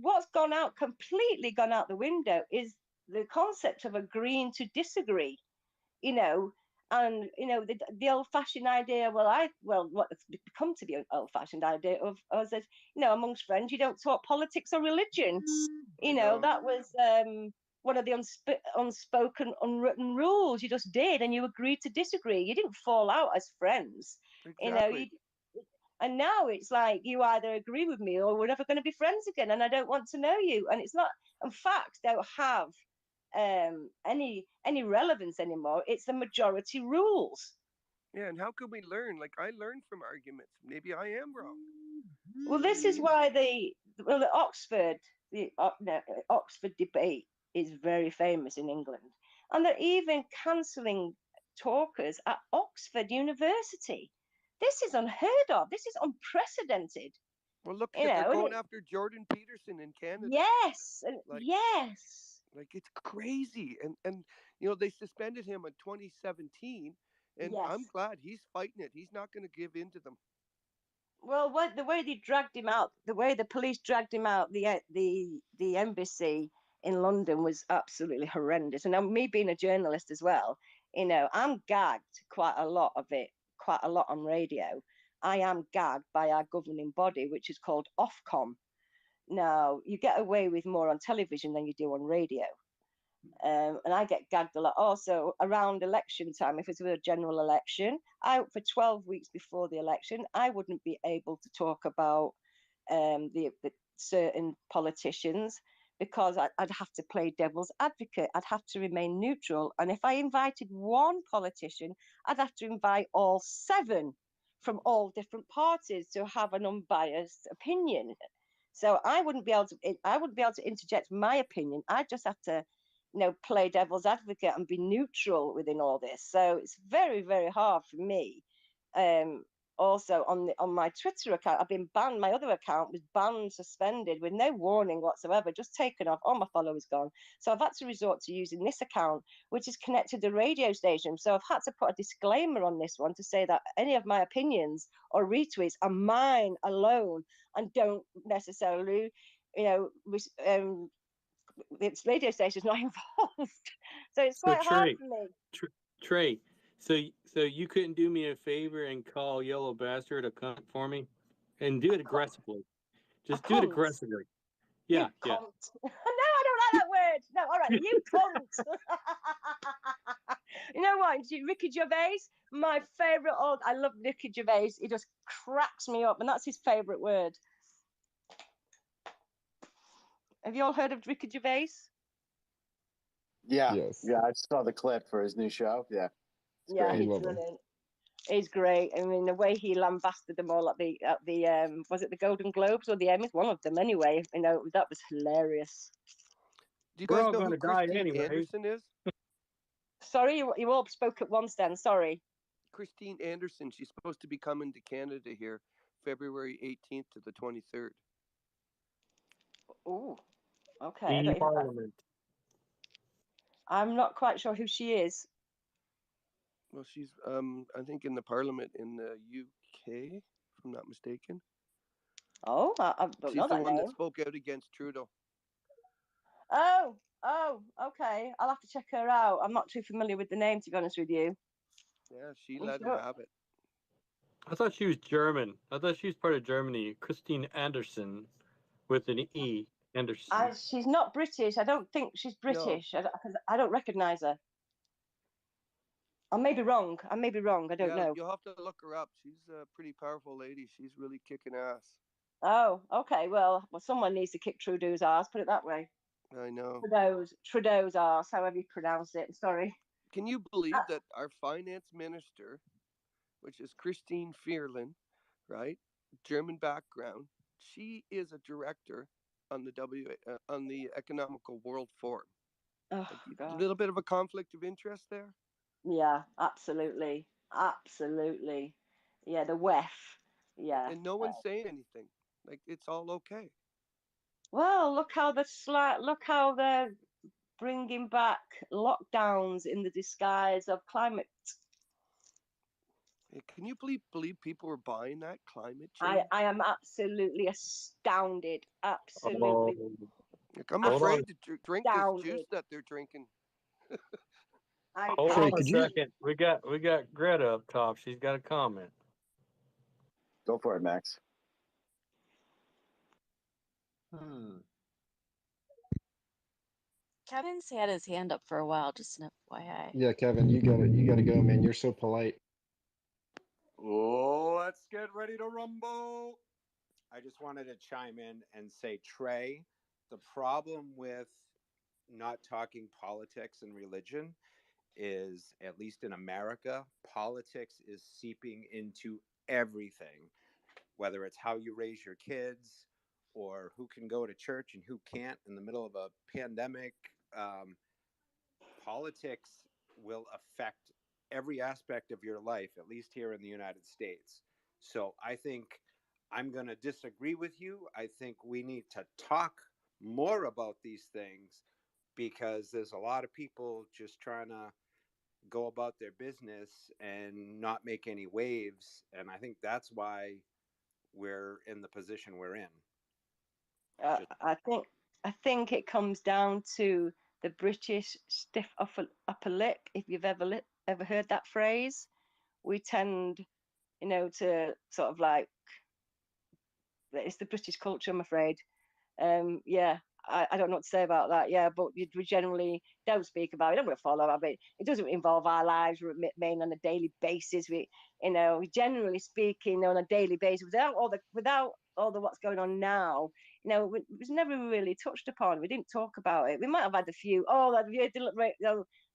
what's completely gone out the window is the concept of agreeing to disagree. you know, and the old-fashioned idea. What has become to be an old-fashioned idea of us as amongst friends, you don't talk politics or religion. I know. That was one of the unspoken, unwritten rules. You just did, and you agreed to disagree. You didn't fall out as friends. Exactly. You and now it's like you either agree with me or we're never going to be friends again, and I don't want to know you. And it's not, in fact, don't have any relevance anymore. It's the majority rules. Yeah, and how can we learn? Like I learned from arguments. Maybe I am wrong. Well, You know what I this is mean? why the Oxford debate is very famous in England, and they're even cancelling talkers at Oxford University. This is unheard of. This is unprecedented. Well, look You at they're know, and going it, after Jordan Peterson in Canada. yes, and Like yes, it's crazy. And you know they suspended him in 2017, and I'm yes. glad he's fighting it. He's not going to give in to them. Well, the way they dragged him out, the way the police dragged him out the embassy in London was absolutely horrendous. And now, me being a journalist as well, I'm gagged quite a lot of it, quite a lot on radio. I am gagged by our governing body, which is called Ofcom. Now, you get away with more on television than you do on radio. And I get gagged a lot. Also, around election time, if it's a general election, for 12 weeks before the election, I wouldn't be able to talk about the certain politicians because I'd have to play devil's advocate. I'd have to remain neutral. And if I invited one politician, I'd have to invite all seven from all different parties to have an unbiased opinion. So I wouldn't be able to interject my opinion. I just have to play devil's advocate and be neutral within all this. So it's very, very hard for me. Um, Also on my Twitter account, I've been banned. My other account was banned, suspended with no warning whatsoever, just taken off. All my followers gone. So I've had to resort to using this account, which is connected to the radio station. So I've had to put a disclaimer on this one to say that any of my opinions or retweets are mine alone and don't necessarily, you know, its radio station is not involved. So it's So quite hard for me. Tr- Trey, so you couldn't do me a favor and call Yellow Bastard a cunt for me, and do it aggressively. A Just do it cunt. aggressively. You Yeah, yeah. cunt. No, I don't like that word. No, all right, you cunt. You know what? Ricky Gervais, my favourite old. I love Ricky Gervais. He just cracks me up, and that's his favourite word. Have you all heard of Ricky Gervais? Yeah, Yes. yeah, I saw the clip for his new show. Yeah, it's Yeah, great. he's Love him. brilliant. He's great. I mean, the way he lambasted them all at the was it the Golden Globes or the Emmys? One of them, anyway. That was hilarious. Do you We're guys all know going who to die Christine anyway. Anderson is? Sorry, you all spoke at once. Then sorry. Christine Anderson. She's supposed to be coming to Canada here, February 18th to the 23rd. Oh, okay. I The don't even. Parliament. I'm not quite sure who she is. Well, she's I think in the Parliament in the UK, if I'm not mistaken. Oh, I don't She's know the that one that name. spoke out against Trudeau. Oh, okay. I'll have to check her out. I'm not too familiar with the name, to be honest with you. Yeah, she I'm let him sure. have it. I thought she was German. I thought she was part of Germany. Christine Anderson with an E. Anderson. She's not British. I don't think she's No, British. I don't recognize her. I may be wrong. I may be wrong. I don't yeah, know. you'll have to look her up. She's a pretty powerful lady. She's really kicking ass. Oh, okay. Well, someone needs to kick Trudeau's ass. Put it that way. I know. Trudeau's ass, however you pronounce it. I'm sorry. Can you believe that our finance minister, which is Christine Fearlin, right, German background, she is a director on the on the Economical World Forum. Oh Like, a God. little bit of a conflict of interest there. Yeah, absolutely, absolutely. Yeah, the WEF. Yeah. And no one's saying anything. Like, it's all okay. Well, look how they're bringing back lockdowns in the disguise of climate. Can you believe people were buying that climate change? I am absolutely astounded. Oh, Absolutely Like, I'm hold on. afraid to drink this juice astounded. that they're drinking. Hold Trey, on a could you second. We got Greta up top. She's got a comment. Go for it, Max. Kevin's had his hand up for a while, just an FYI. Yeah, Kevin, you gotta go, man. You're so polite. Let's get ready to rumble. I just wanted to chime in and say, Trey, the problem with not talking politics and religion is, at least in America, politics is seeping into everything, whether it's how you raise your kids or who can go to church and who can't in the middle of a pandemic. Um, Politics will affect every aspect of your life, at least here in the United States. So I think I'm going to disagree with you. I think we need to talk more about these things because there's a lot of people just trying to go about their business and not make any waves. And I think that's why we're in the position we're in. Just, I think it comes down to the British stiff upper lip. If you've ever heard that phrase, we tend, to sort of like, it's the British culture, I'm afraid. Yeah, I don't know what to say about that. Yeah, but we generally don't speak about it. Don't want to follow up. It doesn't involve our lives. We're main on a daily basis. We generally speaking on a daily basis without all the what's going on now. It was never really touched upon. We didn't talk about it. We might have had a few. Oh,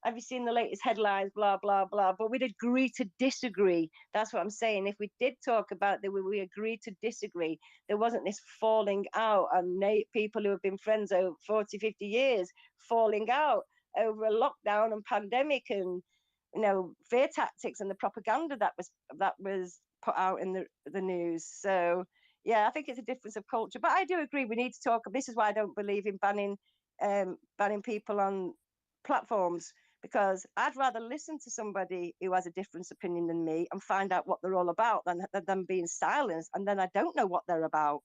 have you seen the latest headlines? Blah blah blah. But we'd agree to disagree. That's what I'm saying. If we did talk about that, we agreed to disagree. There wasn't this falling out and people who have been friends over 40, 50 years falling out over a lockdown and pandemic and fear tactics and the propaganda that was put out in the news. So yeah, I think it's a difference of culture, but I do agree we need to talk. This is why I don't believe in banning people on platforms, because I'd rather listen to somebody who has a different opinion than me and find out what they're all about than being silenced, and then I don't know what they're about.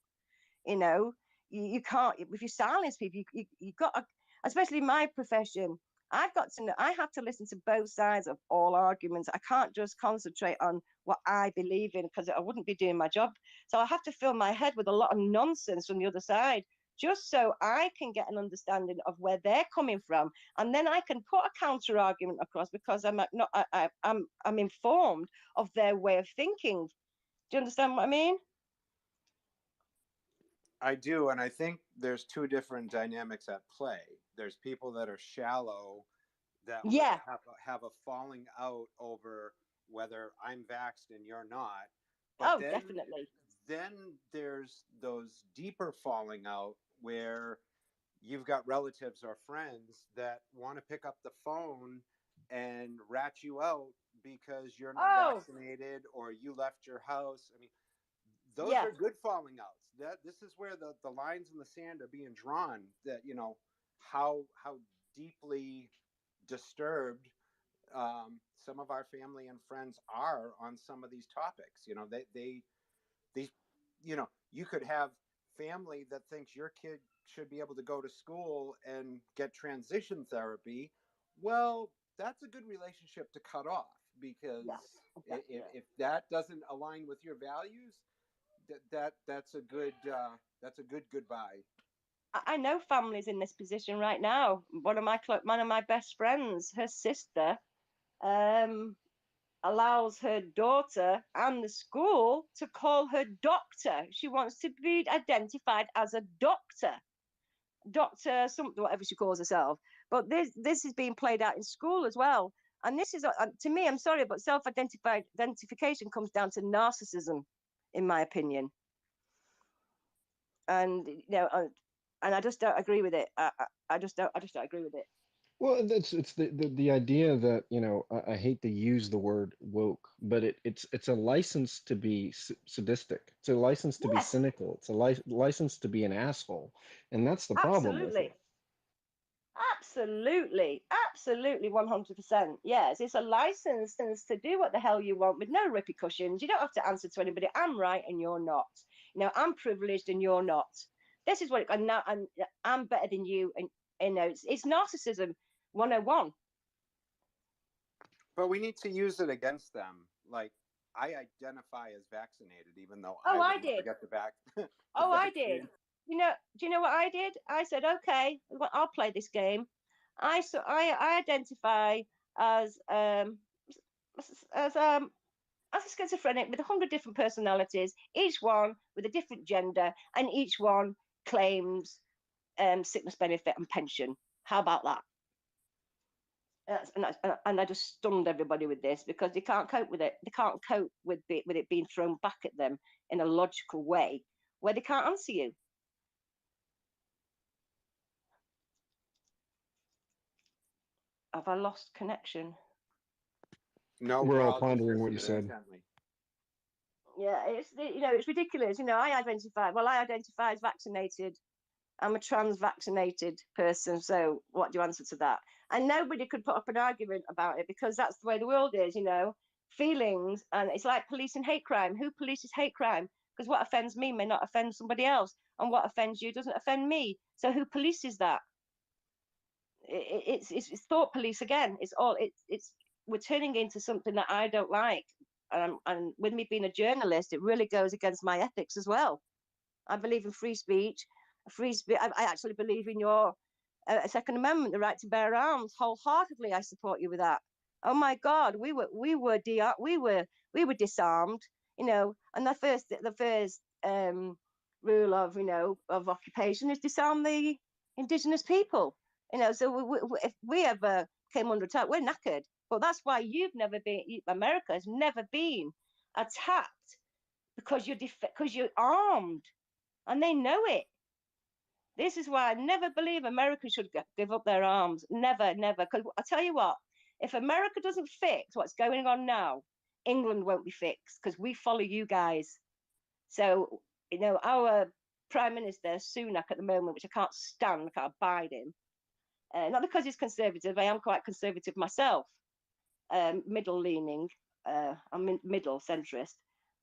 you know you can't, if you silence people, you got to, especially in my profession, I have to listen to both sides of all arguments. I can't just concentrate on what I believe in, because I wouldn't be doing my job. So I have to fill my head with a lot of nonsense from the other side, just so I can get an understanding of where they're coming from, and then I can put a counter argument across, because I'm informed of their way of thinking. Do you understand what I mean? I do, and I think there's two different dynamics at play. There's people that are shallow that Yeah. will have a falling out over whether I'm vaxxed and you're not. But Oh, definitely. then there's those deeper falling out where you've got relatives or friends that want to pick up the phone and rat you out because you're not Oh, vaccinated or you left your house. I mean, those yeah. are good falling outs. This is where the lines in the sand are being drawn. That how deeply disturbed some of our family and friends are on some of these topics. They these you could have family that thinks your kid should be able to go to school and get transition therapy. Well, that's a good relationship to cut off, because if that doesn't align with your values, that's a good goodbye. I know families in this position right now. One of my best friends, her sister, allows her daughter and the school to call her doctor. She wants to be identified as a doctor, something, whatever she calls herself. But this is being played out in school as well. And this is, to me, I'm sorry, but identification comes down to narcissism, in my opinion. And and I just don't agree with it. I just don't agree with it. Well, it's the idea that, I hate to use the word woke, but it's a license to be sadistic. It's a license to be Yes, cynical. It's a license to be an asshole, and that's the problem with absolutely. it. Absolutely 100%. Yes, it's a license to do what the hell you want with no repercussions. You don't have to answer to anybody. I'm right and you're not. I'm privileged and you're not. This is what, and now I'm better than you. And, it's narcissism 101. But we need to use it against them. Like, I identify as vaccinated, even though Oh, I would I never did. get the Oh, I did. vaccine. Do you know what I did? I said, okay, well, I'll play this game. I identify as as um as a schizophrenic with 100 different personalities, each one with a different gender, and each one claims sickness benefit and pension. How about that? And I just stunned everybody with this because they can't cope with it. They can't cope with it being thrown back at them in a logical way where they can't answer you. Have I lost connection? No, We're we're all all just pondering what you listening said. intently. Yeah, it's ridiculous. I identify as vaccinated. I'm a trans vaccinated person. So what do you answer to that? And nobody could put up an argument about it because that's the way the world is, feelings. And it's like policing hate crime. Who polices hate crime? Because what offends me may not offend somebody else. And what offends you doesn't offend me. So who polices that? It's thought police again. It's we're turning into something that I don't like. And with me being a journalist, it really goes against my ethics as well. I believe in free speech. I actually believe in your Second Amendment, the right to bear arms, wholeheartedly. I support you with that. Oh my God, we were disarmed, and the first rule of occupation is disarm the indigenous people. So if we ever came under attack, we're knackered. But that's why America has never been attacked because you're armed and they know it. This is why I never believe America should give up their arms. Never, never. Because I tell you what, if America doesn't fix what's going on now, England won't be fixed because we follow you guys. So, our Prime Minister, Sunak, at the moment, which I can't stand, I can't abide him, not because he's conservative, I am quite conservative myself, middle leaning, I'm middle centrist.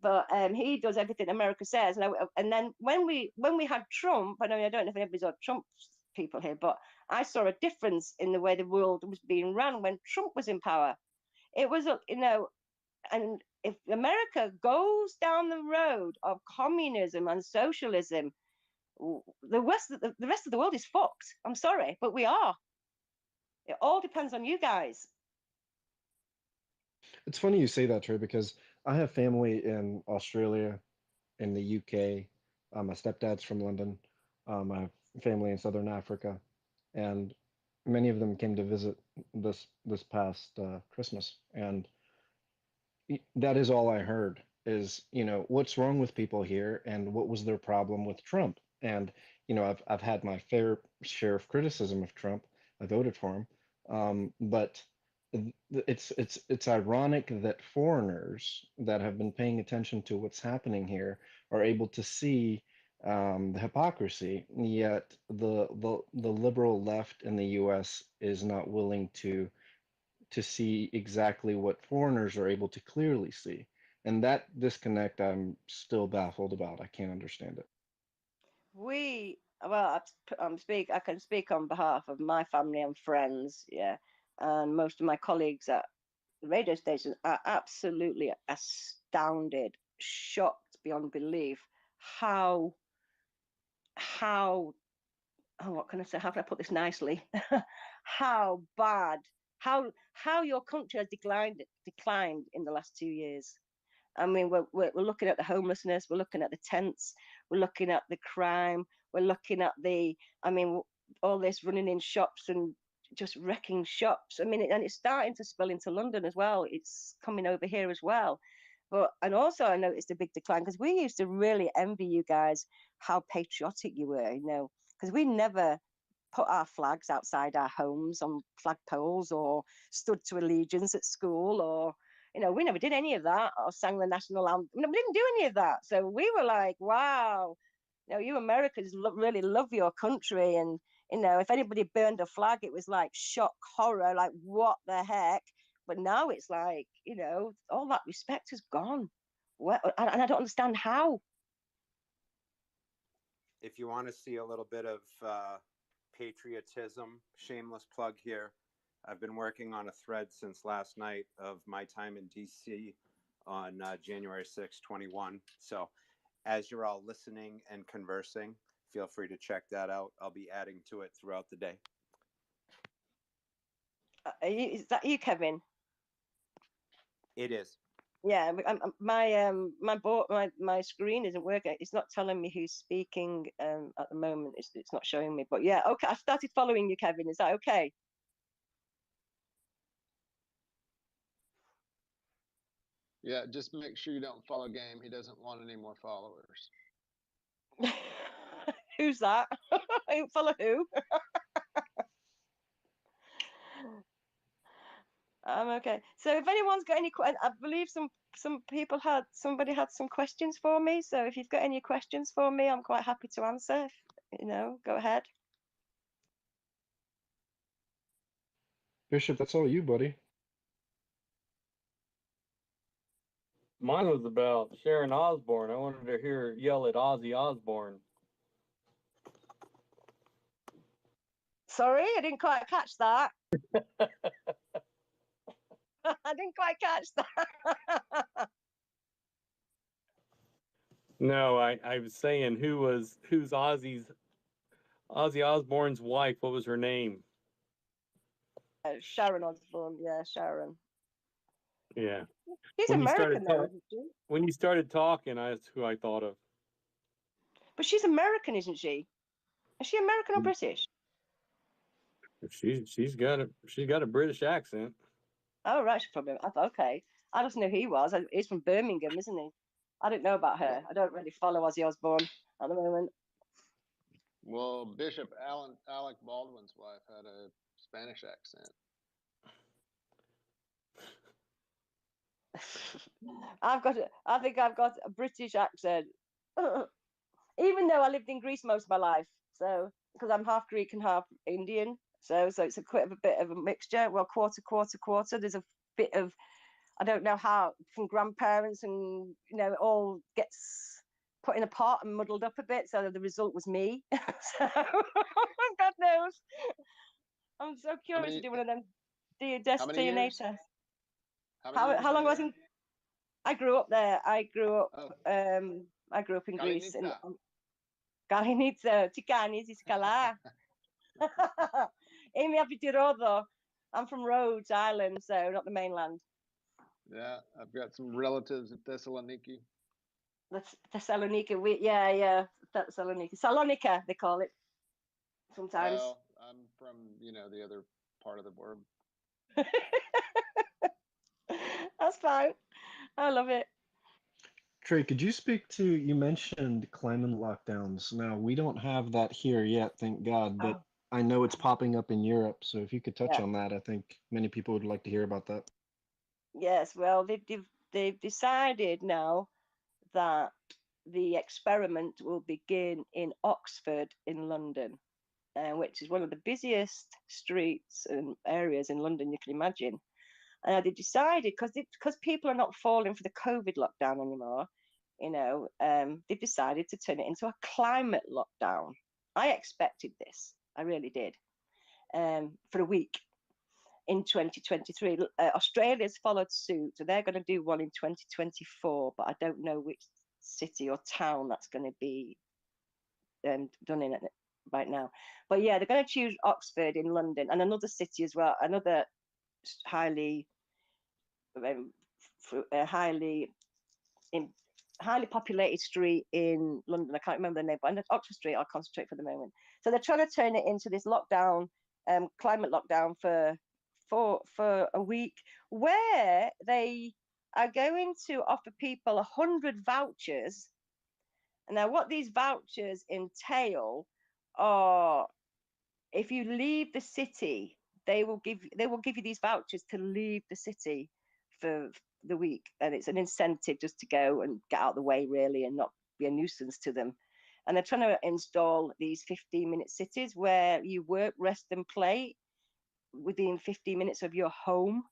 But he does everything America says. And then when we had Trump, I don't know if anybody's on Trump people here, but I saw a difference in the way the world was being run when Trump was in power. It was, and if America goes down the road of communism and socialism, the rest of the world is fucked. I'm sorry, but we are. It all depends on you guys. It's funny you say that, Trey, because I have family in Australia, in the UK. My stepdad's from London. I have family in Southern Africa, and many of them came to visit this past Christmas, and that is all I heard is, what's wrong with people here and what was their problem with Trump. And, I've had my fair share of criticism of Trump. I voted for him. But it's ironic that foreigners that have been paying attention to what's happening here are able to see the hypocrisy, yet the liberal left in the US is not willing to see exactly what foreigners are able to clearly see. And that disconnect, I'm still baffled about. I can't understand it. I can speak on behalf of my family and friends, yeah, and most of my colleagues at the radio station are absolutely astounded, shocked beyond belief how how oh, what can I say? How can I put this nicely? How bad, how your country has declined in the last 2 years. I mean, we're looking at the homelessness, we're looking at the tents, we're looking at the crime, we're looking at I mean, all this running in shops and just wrecking shops. I mean, and it's starting to spill into London as well. It's coming over here as well. And also I noticed a big decline because we used to really envy you guys how patriotic you were, because we never put our flags outside our homes on flagpoles or stood to allegiance at school or we never did any of that or sang the national anthem. We didn't do any of that. So we were like, wow, you Americans really love your country. And, if anybody burned a flag, it was like shock, horror, like what the heck? But now it's like, all that respect has gone. And I don't understand how. If you want to see a little bit of patriotism, shameless plug here. I've been working on a thread since last night of my time in DC on January 6, 21. So as you're all listening and conversing, feel free to check that out. I'll be adding to it throughout the day. Is that you, Kevin? It is. Yeah, my screen isn't working. It's not telling me who's speaking at the moment. It's not showing me. But yeah, okay. I started following you, Kevin. Is that okay? Yeah, just make sure you don't follow Game. He doesn't want any more followers. Who's that? Follow who? Okay. So if anyone's got any questions, I believe somebody had some questions for me. So if you've got any questions for me, I'm quite happy to answer. Go ahead. Bishop, that's all you, buddy. Mine was about Sharon Osbourne. I wanted to hear her yell at Ozzy Osbourne. Sorry, I didn't quite catch that. I didn't quite catch that. No, I was saying who's Ozzy Osbourne's wife? What was her name? Sharon Osbourne. Yeah, Sharon. Yeah. She's American, though, isn't she? When you started talking, that's who I thought of. But she's American, isn't she? Is she American or British? She's got a British accent. Oh right, she's probably. Okay. I just knew he was. He's from Birmingham, isn't he? I don't know about her. I don't really follow Ozzy Osbourne at the moment. Well, Bishop Alec Baldwin's wife had a Spanish accent. I think I've got a British accent, even though I lived in Greece most of my life. So because I'm half Greek and half Indian, so it's a bit of a mixture. Well, quarter. There's a bit of, I don't know how, from grandparents, and it all gets put in a pot and muddled up a bit. So the result was me. So God knows. I'm so curious to do one of them DNA tests. How long was it? I grew up there. I grew up in Greece. Kaliniца, Tikani, Iskala. Amy Apitirodo. I'm from Rhodes Island, so not the mainland. Yeah, I've got some relatives at Thessaloniki. That's Thessalonica. Yeah, Thessalonica. Salonika, they call it sometimes. Well, I'm from, the other part of the world. That's fine. I love it. Trey, could you speak to, you mentioned climate lockdowns. Now, we don't have that here yet, thank God, but I know it's popping up in Europe. So if you could touch on that, I think many people would like to hear about that. Yes, well, they've decided now that the experiment will begin in Oxford in London, which is one of the busiest streets and areas in London you can imagine. And they decided, because people are not falling for the COVID lockdown anymore, they've decided to turn it into a climate lockdown. I expected this. I really did. For a week in 2023. Australia's followed suit, so they're going to do one in 2024, but I don't know which city or town that's going to be done in right now. But yeah, they're going to choose Oxford in London and another city as well, another highly populated street in London. I can't remember the name, but Oxford Street, I'll concentrate for the moment. So they're trying to turn it into this lockdown, climate lockdown for a week, where they are going to offer people 100 vouchers. And now what these vouchers entail are, if you leave the city, they will give you these vouchers to leave the city for the week, and it's an incentive just to go and get out of the way, really, and not be a nuisance to them. And they're trying to install these 15-minute cities where you work, rest, and play within 15 minutes of your home,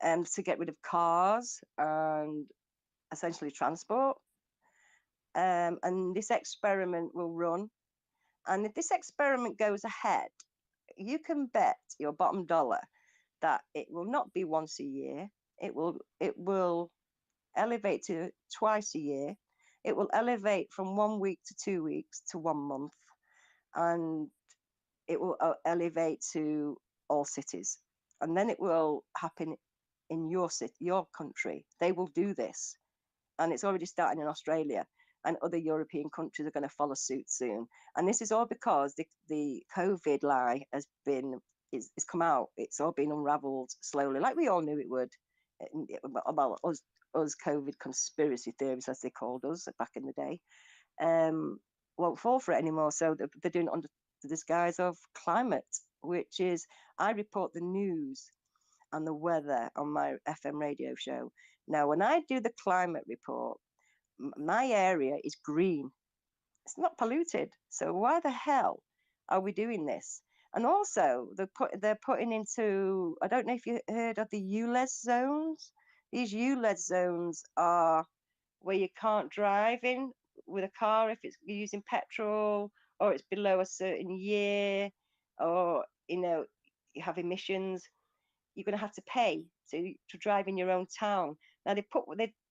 to get rid of cars and essentially transport. And this experiment will run. And if this experiment goes ahead, you can bet your bottom dollar that it will not be once a year. It will elevate to twice a year. It will elevate from 1 week to 2 weeks to 1 month, and it will elevate to all cities. And then it will happen in your city, your country. They will do this, and it's already starting in Australia, and other European countries are going to follow suit soon. And this is all because the COVID lie has come out. It's all been unraveled slowly, like we all knew it would, about us COVID conspiracy theories, as they called us back in the day, won't fall for it anymore. So they're doing it under the disguise of climate, which is, I report the news and the weather on my FM radio show. Now, when I do the climate report, my area is green. It's not polluted. So why the hell are we doing this? And also, they're putting into, I don't know if you heard of the ULEZ zones. These ULEZ zones are where you can't drive in with a car if it's using petrol, or it's below a certain year, or you have emissions. You're going to have to pay to drive in your own town. Now they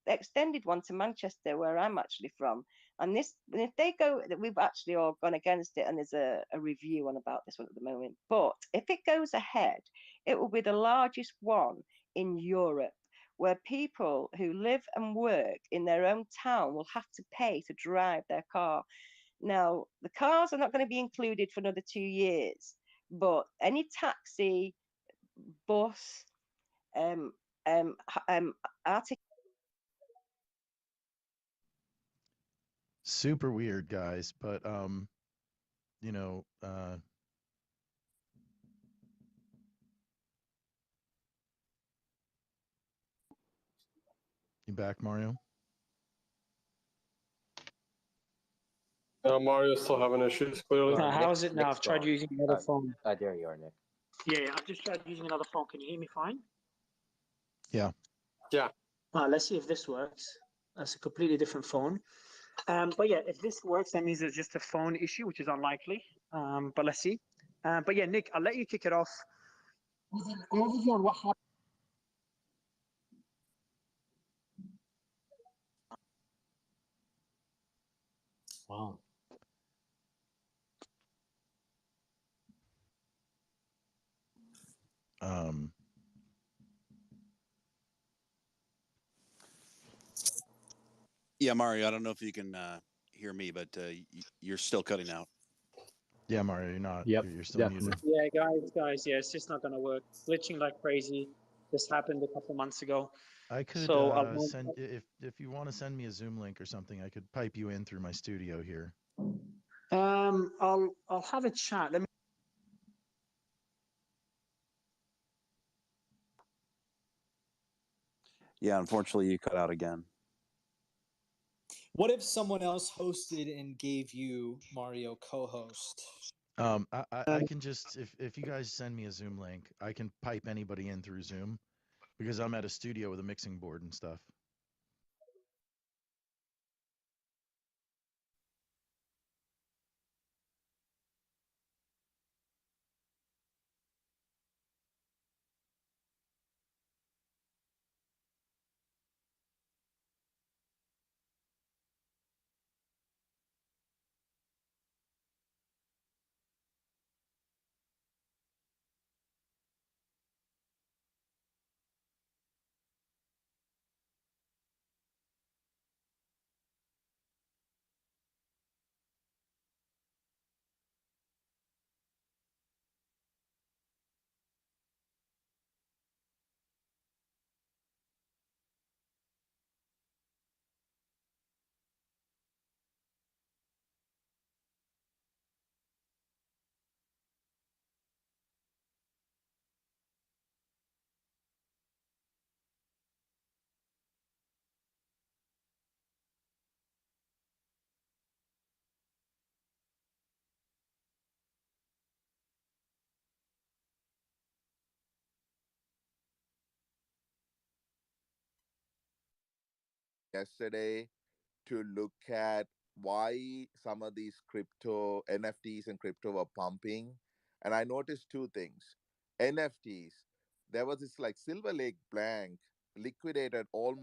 extended one to Manchester, where I'm actually from. And if they go, we've actually all gone against it, and there's a review on about this one at the moment. But if it goes ahead, it will be the largest one in Europe, where people who live and work in their own town will have to pay to drive their car. Now, the cars are not going to be included for another 2 years, but any taxi, bus, Arctic. Super weird, guys, but you know, you back, Mario? Mario's still having issues, clearly. How is it now? I've tried using another phone. There you are, Nick. Yeah, I've just tried using another phone. Can you hear me fine? Yeah. Yeah. Let's see if this works. That's a completely different phone. But yeah, if this works, that means it's just a phone issue, which is unlikely. But let's see. But yeah, Nick, I'll let you kick it off. Overview on what happened. Wow. Yeah, Mario, I don't know if you can hear me, but you're still cutting out. Yeah, Mario, you're not. Yep, you're still muted. Yeah, guys, yeah, it's just not gonna work. Glitching like crazy. This happened a couple months ago. I could So send if you want to send me a Zoom link or something, I could pipe you in through my studio here. I'll have a chat. Let me. Yeah, unfortunately, you cut out again. What if someone else hosted and gave you Mario co-host? I can just if you guys send me a Zoom link, I can pipe anybody in through Zoom, because I'm at a studio with a mixing board and stuff. Yesterday to look at why some of these crypto NFTs and crypto were pumping. And I noticed two things. NFTs, there was this like Silver Lake Blank liquidated almost